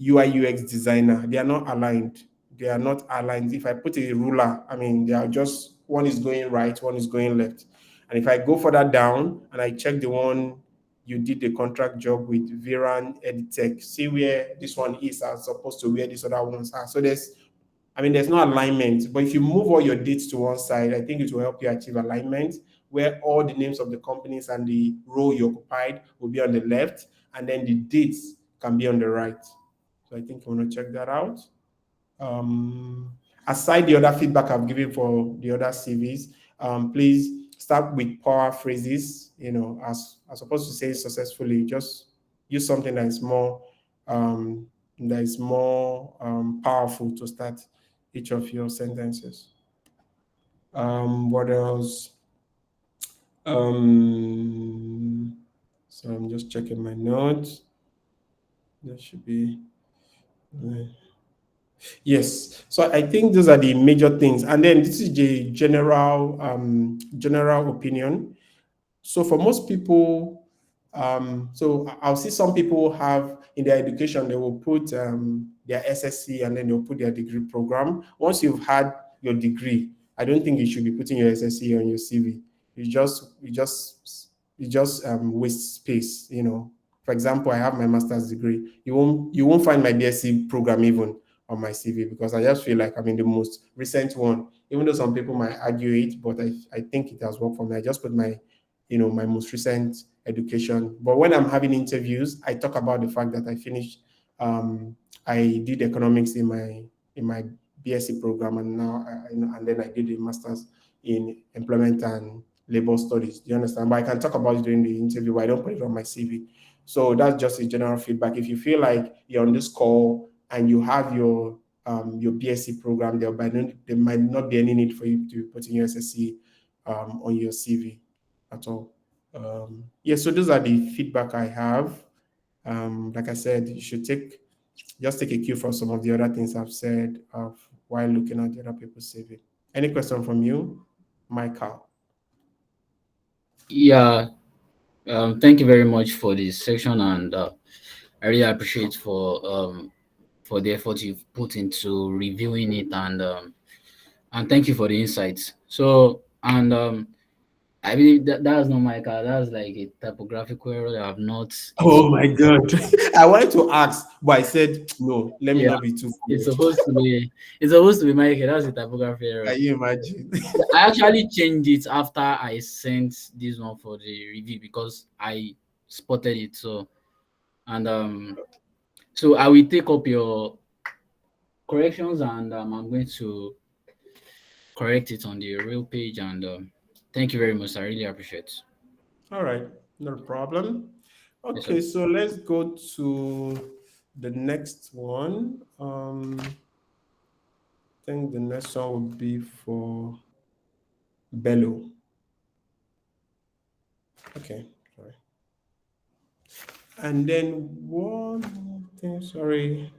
Speaker 5: UI UX designer, they are not aligned. They are not aligned. If I put a ruler, I mean, they are just, one is going right, one is going left. And if I go further down and I check the one you did the contract job with Viran Editech, see where this one is as opposed to where these other ones are. So I mean, there's no alignment, but if you move all your dates to one side, I think it will help you achieve alignment where all the names of the companies and the role you occupied will be on the left, and then the dates can be on the right. So I think you want to check that out. Um, Aside the other feedback I've given for the other CVs, please start with power phrases. As opposed to say successfully, just use something um, that is more powerful to start each of your sentences. What else? Um, so I'm just checking my notes. There should be. Yes. So I think those are the major things. And then this is the general opinion. So for most people, so I'll see some people have in their education, they will put their SSC and then they'll put their degree program. Once you've had your degree, I don't think you should be putting your SSC on your CV. You just waste space. For example, I have my master's degree. You won't find my BSc program even on my CV because I just feel like I'm in the most recent one. Even though some people might argue it, but I think it has worked for me. I just put my most recent education. But when I'm having interviews, I talk about the fact that I finished. I did economics in my BSc program, and now and then I did a master's in employment and labor studies. Do you understand? But I can talk about it during the interview, but I don't put it on my CV. So that's just a general feedback. If you feel like you're on this call and you have your BSc program, there might not be any need for you to put in your SSC on your CV at all. Yeah, so those are the feedback I have. Like I said, you should just take a cue from some of the other things I've said while looking at the other people's CV. Any question from you, Michael?
Speaker 9: Yeah, thank you very much for this section, and I really appreciate for the effort you've put into reviewing it, and thank you for the insights. So, and I believe that's not my car. That's like a typographical error that I've not
Speaker 5: Oh my
Speaker 9: experienced.
Speaker 5: God. I wanted to ask, but I said, no, let me
Speaker 9: Yeah,
Speaker 5: not be too
Speaker 9: it's
Speaker 5: foolish.
Speaker 9: supposed to be. It's supposed to be my car. That's a typography error.
Speaker 5: Can you imagine?
Speaker 9: I actually changed it after I sent this one for the review because I spotted it. So I will take up your corrections, and I'm going to correct it on the real page. And thank you very much. I really appreciate it.
Speaker 5: All right, no problem.
Speaker 9: Yes, sir.
Speaker 5: Okay, so let's go to the next one. I think the next one would be for Bello. Okay, sorry. And then one more thing, sorry,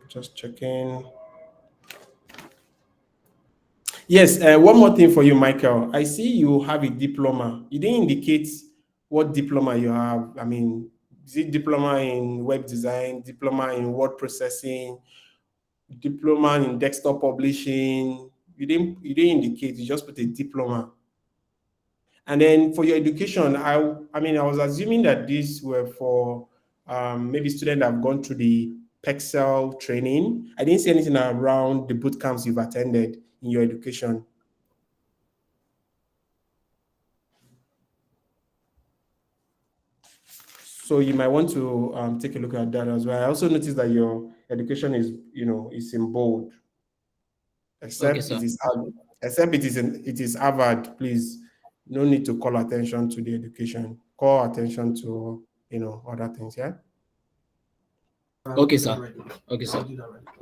Speaker 5: just checking. Yes, one more thing for you, Michael. I see you have a diploma. You didn't indicate what diploma you have. I mean, is it diploma in web design, diploma in word processing, diploma in desktop publishing? You didn't indicate. You just put a diploma. And then for your education, I mean, I was assuming that these were for maybe students that have gone through the Perxel training. I didn't see anything around the boot camps you've attended in your education. So you might want to take a look at that as well. I also noticed that your education is in bold,
Speaker 9: Okay,
Speaker 5: except
Speaker 9: sir.
Speaker 5: it is Harvard. Please, no need to call attention to the education. Call attention to other things. Yeah.
Speaker 9: Okay, sir. Okay, sir.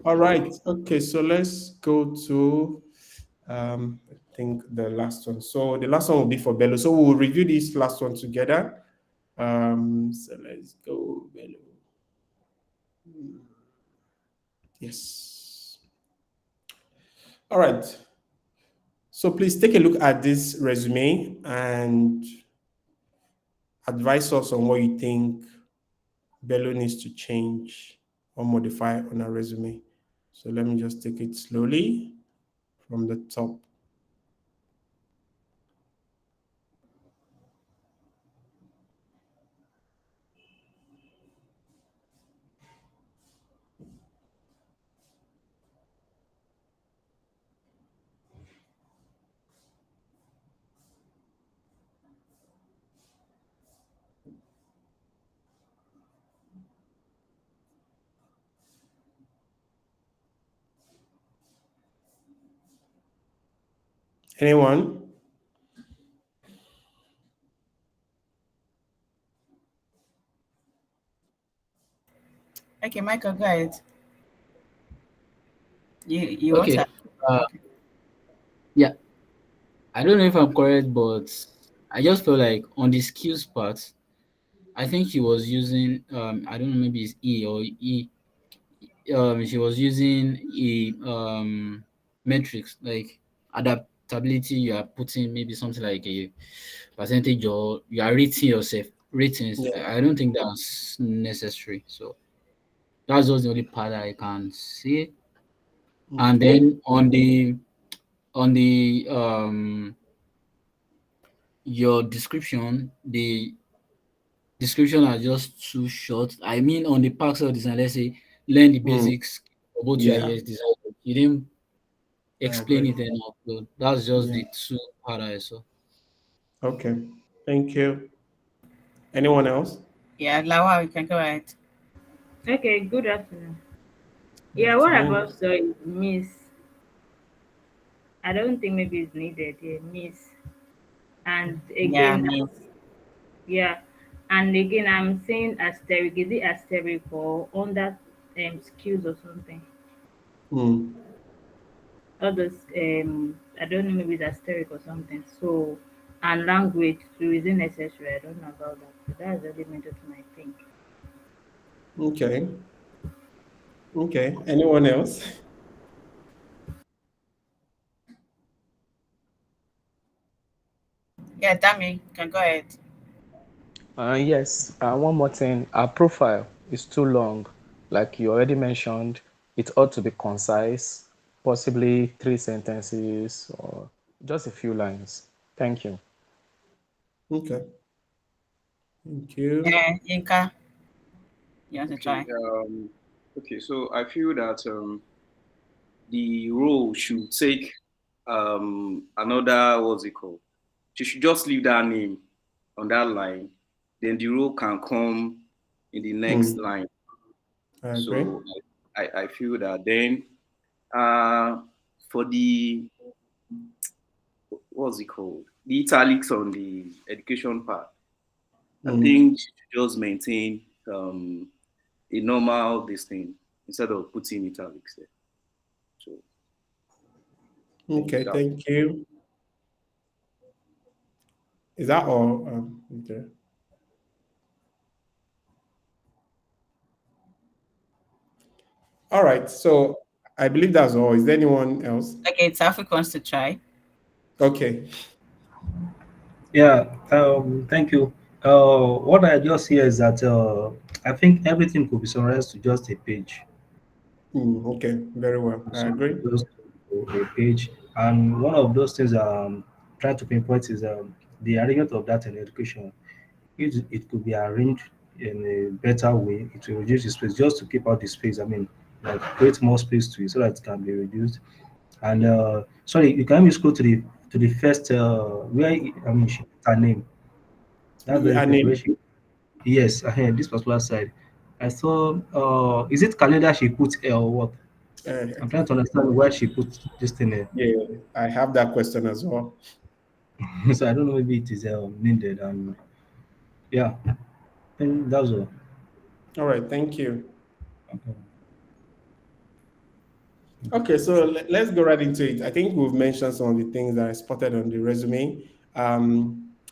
Speaker 5: All right. Okay. So let's go to I think the last one. So the last one will be for Bello. So we'll review this last one together. So let's go, Bello. Yes. All right. So please take a look at this resume and advise us on what you think Bello needs to change or modify on our resume. So let me just take it slowly from the top. Anyone?
Speaker 10: Okay, Michael, go ahead. You want
Speaker 9: Okay.
Speaker 10: to?
Speaker 9: Uh,
Speaker 10: Okay.
Speaker 9: yeah, I don't know if I'm correct, but I just feel like on the skills part, I think she was using I don't know, maybe it's E or E. She was using a metrics like adaptability. You are putting maybe something like a percentage, or you are rating yourself ratings.
Speaker 5: Yeah.
Speaker 9: I don't think that's necessary. So that's just the only part that I can see. And
Speaker 5: Okay.
Speaker 9: then on the your description, the description are just too short. I mean, on the Perxel design, let's say learn the
Speaker 5: Mm,
Speaker 9: basics of both UI
Speaker 5: yeah,
Speaker 9: UX design. You didn't
Speaker 5: I
Speaker 9: explain
Speaker 5: agree.
Speaker 9: it enough. So that's just
Speaker 5: Yeah.
Speaker 9: the two part I saw.
Speaker 5: Okay. Thank you. Anyone else?
Speaker 10: Yeah, Lawa, you can go ahead.
Speaker 11: Okay, good afternoon.
Speaker 5: Good
Speaker 11: Yeah, what
Speaker 5: afternoon.
Speaker 11: about the miss? I don't think maybe it's needed. Yeah, miss. And
Speaker 10: Yeah,
Speaker 11: again,
Speaker 10: me.
Speaker 11: yeah, and again, I'm saying asterisk. Is it asterisk or under skills or something?
Speaker 5: Mm,
Speaker 11: All those I don't know, maybe it's asterisk or something. So, and language too is it necessary? I don't know about that. But that's the element of my thing.
Speaker 5: okay. Okay. Anyone else?
Speaker 10: Yeah, Dami, you can go ahead.
Speaker 7: Yes, one more thing. Our profile is too long. Like you already mentioned, it ought to be concise, possibly three sentences or just a few lines. Thank you.
Speaker 5: Okay. Thank you.
Speaker 10: Yeah, Yinka, you want to
Speaker 12: Okay.
Speaker 10: try?
Speaker 12: Okay. So I feel that the role should take another, what's it called? She should just leave that name on that line. Then the role can come in the next
Speaker 5: Mm,
Speaker 12: line.
Speaker 5: I agree.
Speaker 12: So I feel that then uh for the, what's it called? The italics on the education part. I
Speaker 5: Mm,
Speaker 12: think she should just maintain a normal this thing instead of putting italics there. So thank you.
Speaker 5: okay.
Speaker 12: That's
Speaker 5: Thank you. Is that all? Okay. All right. So I believe that's all. Is there anyone else?
Speaker 10: Okay, Taufik wants to try.
Speaker 5: Okay.
Speaker 13: Yeah, thank you. What I just hear is that I think everything could be summarized to just a page.
Speaker 5: Mm, okay. Very well. I
Speaker 13: So
Speaker 5: agree.
Speaker 13: just a page. And one of those things trying to pinpoint is the arrangement of that in education. It could be arranged in a better way, it will reduce the space just to keep out the space. I mean, like create more space to it so that it can be reduced. And sorry, you can let me scroll to the first where I mean she put her name. That's very
Speaker 5: Yeah,
Speaker 13: crucial. Where
Speaker 5: name.
Speaker 13: she yes, this particular side. I saw is it calendar she put or what? I'm trying to understand why she put this thing there.
Speaker 5: Yeah, I have that question as well.
Speaker 13: So I don't know, maybe it is needed and yeah, I think that's all.
Speaker 5: All right. Thank you.
Speaker 13: Okay.
Speaker 5: Okay, so let's go right into it. I think we've mentioned some of the things that I spotted on the resume.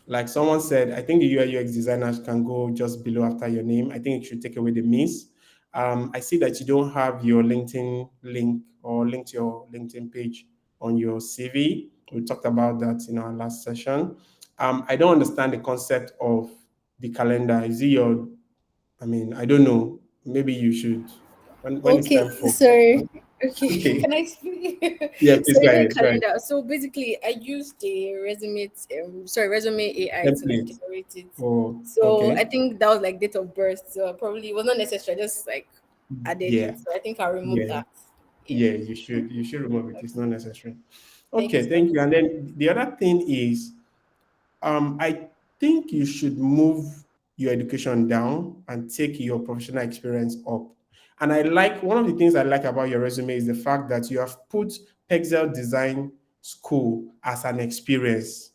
Speaker 5: Like someone said, I think the UI UX designers can go just below after your name. I think it should take away the miss. I see that you don't have your LinkedIn link or link to your LinkedIn page on your CV. We talked about that in our last session. I don't understand the concept of the calendar. Is it your, I mean, I don't know. Maybe you should, when it's
Speaker 14: Okay,
Speaker 5: time for,
Speaker 14: sorry. Okay,
Speaker 5: okay.
Speaker 14: can I speak?
Speaker 5: Yeah,
Speaker 14: So
Speaker 5: please go
Speaker 14: even
Speaker 5: ahead. Go ahead.
Speaker 14: calendar. So basically, I used the resume AI to like
Speaker 5: Template.
Speaker 14: generate it.
Speaker 5: Oh,
Speaker 14: So I
Speaker 5: okay.
Speaker 14: think that was like date of birth. So probably it was not necessary. I just like added
Speaker 5: Yeah,
Speaker 14: it. So I think I'll remove
Speaker 5: yeah,
Speaker 14: that. Yeah.
Speaker 5: yeah. You should remove it. It's not necessary.
Speaker 14: Thank you
Speaker 5: Okay,
Speaker 14: so
Speaker 5: thank you.
Speaker 14: much.
Speaker 5: And then the other thing is, I think you should move your education down and take your professional experience up. And I like one of the things I like about your resume is the fact that you have put Pexel design school as an experience.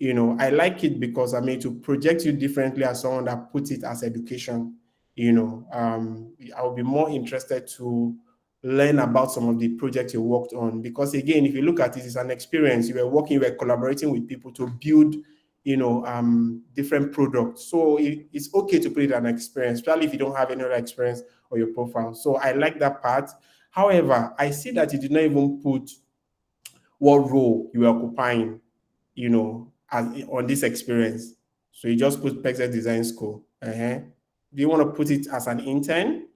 Speaker 5: I like it because to project you differently as someone that puts it as education. I'll be more interested to learn about some of the projects you worked on, because again, if you look at it, it's an experience. You were collaborating with people to build different products. So it's okay to put it an experience, especially if you don't have any other experience on your profile. So I like that part. However, I see that you did not even put what role you were occupying, as on this experience. So you just put Perxels Design School. Do you want to put it as an intern?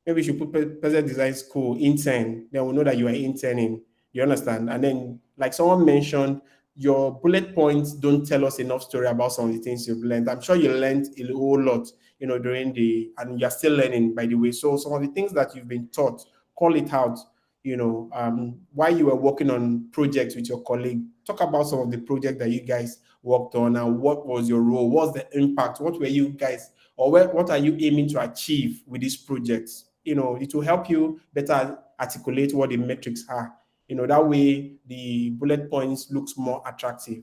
Speaker 5: Maybe you should put Perxels Design School intern. Then we'll know that you are interning. You understand? And then, like someone mentioned, your bullet points don't tell us enough story about some of the things you've learned. I'm sure you learned a whole lot, and you're still learning, by the way. So some of the things that you've been taught, call it out. While you were working on projects with your colleague, talk about some of the projects that you guys worked on and what was your role, what's the impact, what were you guys, or what are you aiming to achieve with these projects. It will help you better articulate what the metrics are. That way the bullet points looks more attractive.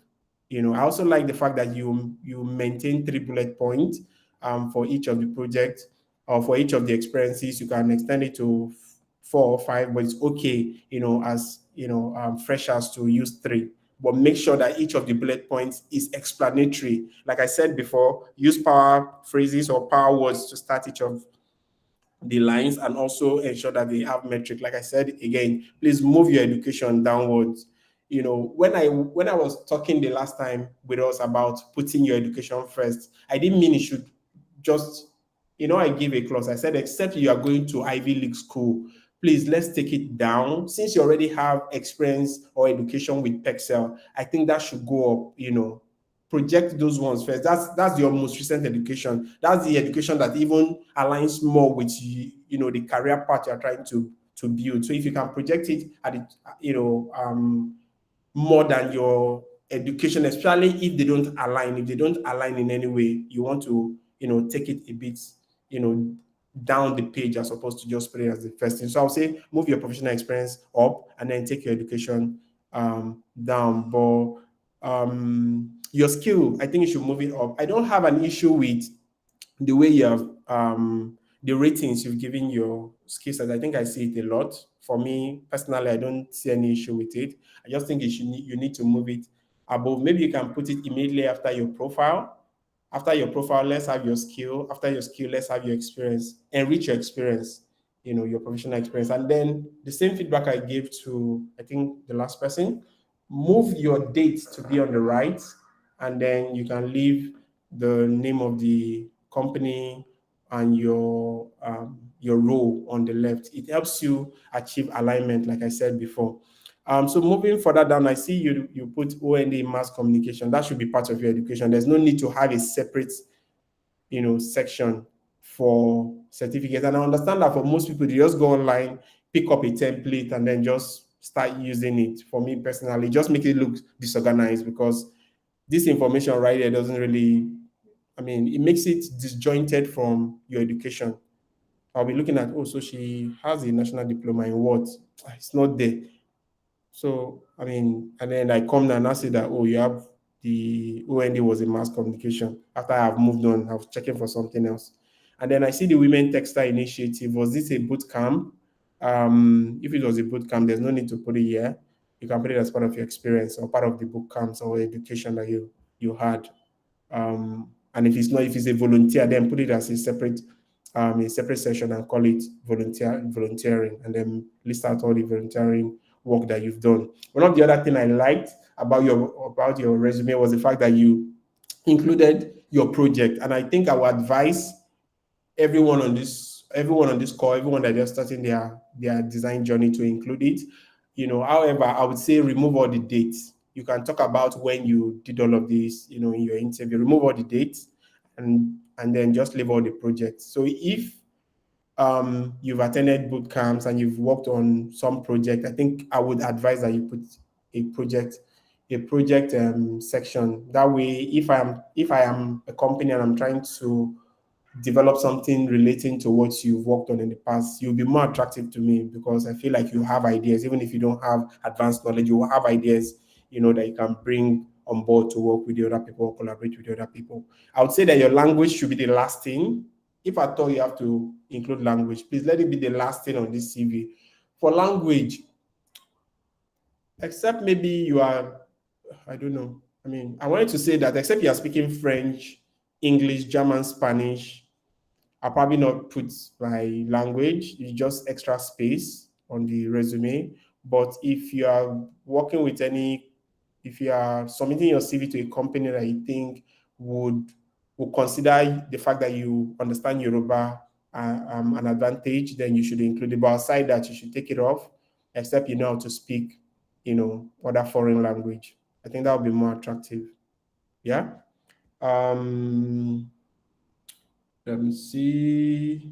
Speaker 5: I also like the fact that you maintain 3 bullet points for each of the projects, or for each of the experiences. You can extend it to 4 or 5, but it's okay, as freshers to use 3. But make sure that each of the bullet points is explanatory. Like I said before, use power phrases or power words to start each of the lines, and also ensure that they have metric. Like I said again, please move your education downwards. When I was talking the last time with us about putting your education first, I didn't mean it should just, I give a clause. I said, except you are going to Ivy League school, please let's take it down. Since you already have experience or education with Perxels, I think that should go up. Project those ones first. That's your most recent education. That's the education that even aligns more with the career path you're trying to build. So if you can project it at the, more than your education, especially if they don't align. If they don't align in any way, you want to take it a bit down the page, as opposed to just put it as the first thing. So I'll say move your professional experience up and then take your education down. But your skill, I think you should move it up. I don't have an issue with the way you have the ratings you've given your skill set. I think I see it a lot. For me personally, I don't see any issue with it. I just think you need to move it above. Maybe you can put it immediately after your profile. After your profile, let's have your skill. After your skill, let's have your experience. Enrich your experience, your professional experience. And then the same feedback I gave to, I think, the last person, move your date to be on the right, and then you can leave the name of the company and your role on the left. It helps you achieve alignment, like I said before. So moving further down, I see you put OND mass communication. That should be part of your education. There's no need to have a separate, section for certificate. And I understand that for most people, they just go online, pick up a template, and then just start using it. For me personally, just make it look disorganized, because this information right here doesn't really, it makes it disjointed from your education. I'll be looking at, so she has a national diploma in what? It's not there. So, and then I come down and I say that, you have the OND was a mass communication. After I have moved on, I was checking for something else. And then I see the Women Textile Initiative. Was this a boot camp? If it was a boot camp, there's no need to put it here. You can put it as part of your experience or part of the boot camps or education that you had. And if it's a volunteer, then put it as a separate session and call it volunteering, and then list out all the volunteering work that you've done. One of the other thing I liked about your resume was the fact that you included your project. And I think I would advise everyone on this call, everyone that is starting their design journey, to include it. However, I would say remove all the dates. You can talk about when you did all of this, in your interview. Remove all the dates, and then just leave all the projects. So if you've attended boot camps and you've worked on some project, I think I would advise that you put a project section. That way, if I am a company and I'm trying to develop something relating to what you've worked on in the past, you'll be more attractive to me because I feel like you have ideas, even if you don't have advanced knowledge, you will have ideas, that you can bring on board to work with the other people or collaborate with the other people. I would say that your language should be the last thing. If at all you have to include language, please let it be the last thing on this CV. For language, except maybe you are, I don't know. I mean, I wanted to say that except you are speaking French, English, German, Spanish, I'll probably not put my language, it's just extra space on the resume. But if you are working with if you are submitting your CV to a company that you think would would consider the fact that you understand Yoruba an advantage, then you should include it. But outside that, you should take it off, except you know how to speak, other foreign language. I think that would be more attractive. Yeah. Um, Let me see.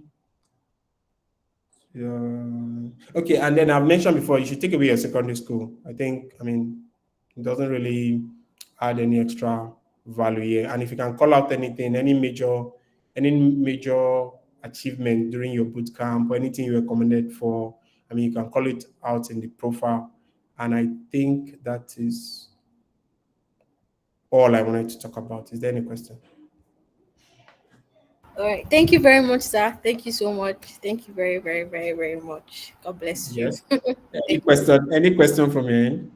Speaker 5: Yeah. Okay, and then I've mentioned before you should take away your secondary school. I mean, it doesn't really add any extra value here. And if you can call out anything, any major achievement during your boot camp or anything you recommended for, I mean, you can call it out in the profile. And I think that is all I wanted to talk about. Is there any question?
Speaker 14: All right. Thank you very much, sir. Thank you so much. Thank you very, very, very, very much. God bless you.
Speaker 5: Yes. Any
Speaker 14: Thank you so
Speaker 5: question?
Speaker 14: much.
Speaker 5: Any question from your end?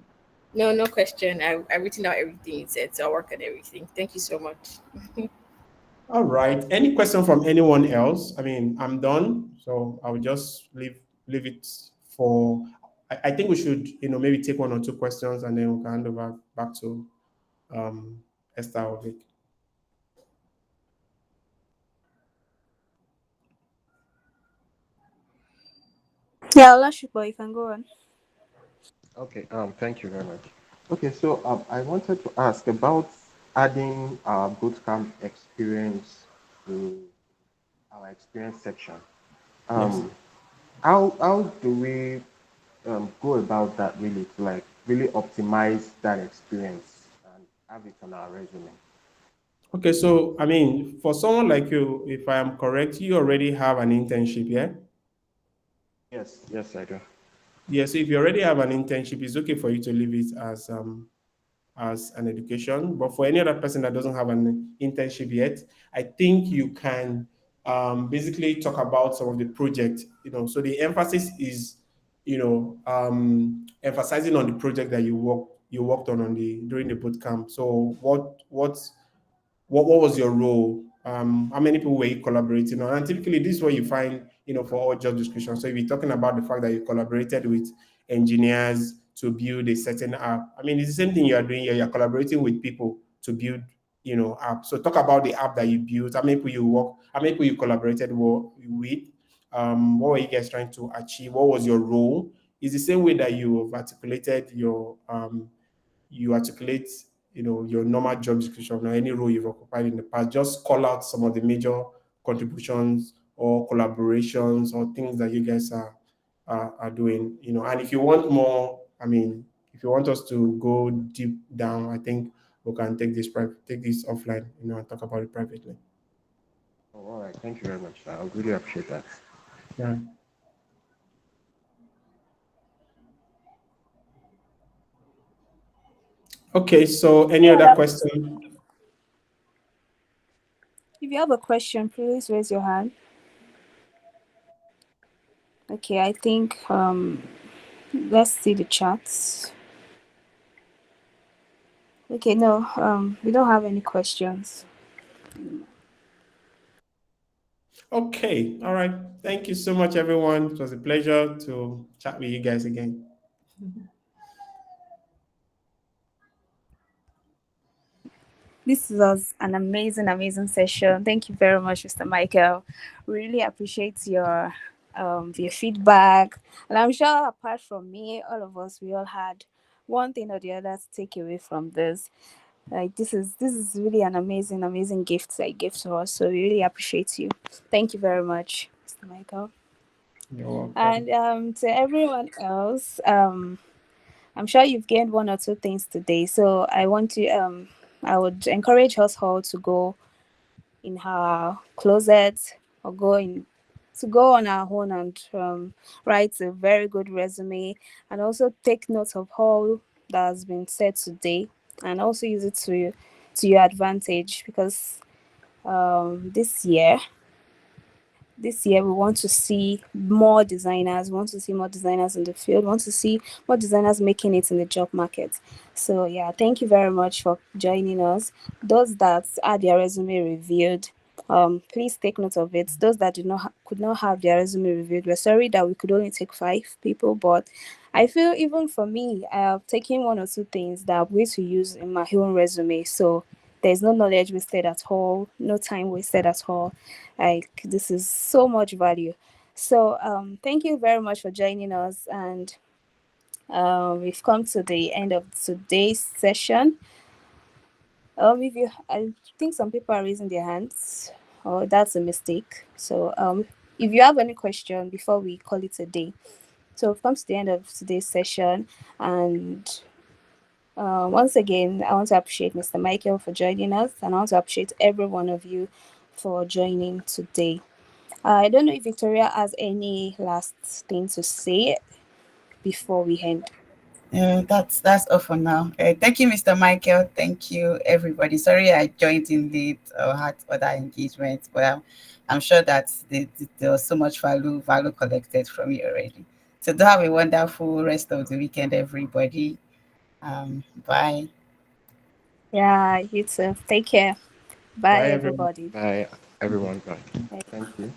Speaker 14: No, no question. I written out everything you said, so I'll work on everything. Thank you so much.
Speaker 5: All right. Any question from anyone else? I mean, I'm done, so I'll just leave it for. I think we should, maybe take one or two questions and then we can hand over back to Esther or Vic.
Speaker 2: Yeah, Olashipo, you can go on.
Speaker 3: Okay, thank you very much. Okay, so I wanted to ask about adding bootcamp experience to our experience section.
Speaker 5: Yes.
Speaker 3: Um, how do we go about that really to like really optimize that experience and have it on our resume?
Speaker 5: Okay, so I mean, for someone like you, if I am correct, you already have an internship, yeah?
Speaker 3: Yes, yes, I do.
Speaker 5: Yeah, so if you already have an internship, it's okay for you to leave it as an education. But for any other person that doesn't have an internship yet, I think you can basically talk about some of the project. So the emphasis is, emphasizing on the project that you worked on the during the boot camp. So what was your role? How many people were you collaborating on? And typically, this is what you find, for all job descriptions. So if you're talking about the fact that you collaborated with engineers to build a certain app, I mean, it's the same thing you are doing here. You're collaborating with people to build, app. So talk about the app that you built. How many people you work? How many people you collaborated with? What were you guys trying to achieve? What was your role? It's the same way that you've articulated you articulate, your normal job description or any role you've occupied in the past. Just call out some of the major contributions or collaborations or things that you guys are doing. And if you want more, I mean, if you want us to go deep down, I think we can take this offline, and talk about it privately.
Speaker 3: Oh, all right. Thank you very much. I really appreciate that.
Speaker 5: Yeah. Okay. So, any other question?
Speaker 2: If you have a question, please raise your hand. Okay, I think let's see the chats. Okay, no, we don't have any questions.
Speaker 5: Okay. All right. Thank you so much, everyone. It was a pleasure to chat with you guys again.
Speaker 2: This was an amazing, amazing session. Thank you very much, Mr. Michael. Really appreciate your feedback. And I'm sure apart from me, all of us, we all had one thing or the other to take away from this. Like this is really an amazing, amazing gift that you gave to us. So we really appreciate you. Thank you very much, Mr. Michael.
Speaker 5: You're welcome.
Speaker 2: And to everyone else, I'm sure you've gained one or two things today. So I would encourage us all to go in our closet or go on our own and write a very good resume, and also take note of all that has been said today, and also use it to your advantage, because this year we want to see more designers, we want to see more designers in the field, we want to see more designers making it in the job market. So yeah, thank you very much for joining us. Those that had their resume reviewed, please take note of it. Those that could not have their resume reviewed, we're sorry that we could only take 5 people, but I feel even for me, I have taken one or two things that I'm going to use in my own resume. So there's no knowledge wasted at all, no time wasted at all. Like, this is so much value. So thank you very much for joining us, and we've come to the end of today's session. If you, I think some people are raising their hands. Oh, that's a mistake. So if you have any question before we call it a day, so we've come to the end of today's session, and once again, I want to appreciate Mr. Michael for joining us, and I want to appreciate every one of you for joining today. I don't know if Victoria has any last thing to say before we end.
Speaker 10: That's all for now. Thank you, Mr. Michael. Thank you, everybody. Sorry I joined in late or had other engagements, but I'm sure that there was so much value collected from you already. So do have a wonderful rest of the weekend, everybody. Bye.
Speaker 2: Yeah, you too. Take care. Bye,
Speaker 3: Bye, everyone.
Speaker 2: everybody.
Speaker 3: Bye, everyone. Bye.
Speaker 2: Bye.
Speaker 3: Thank you.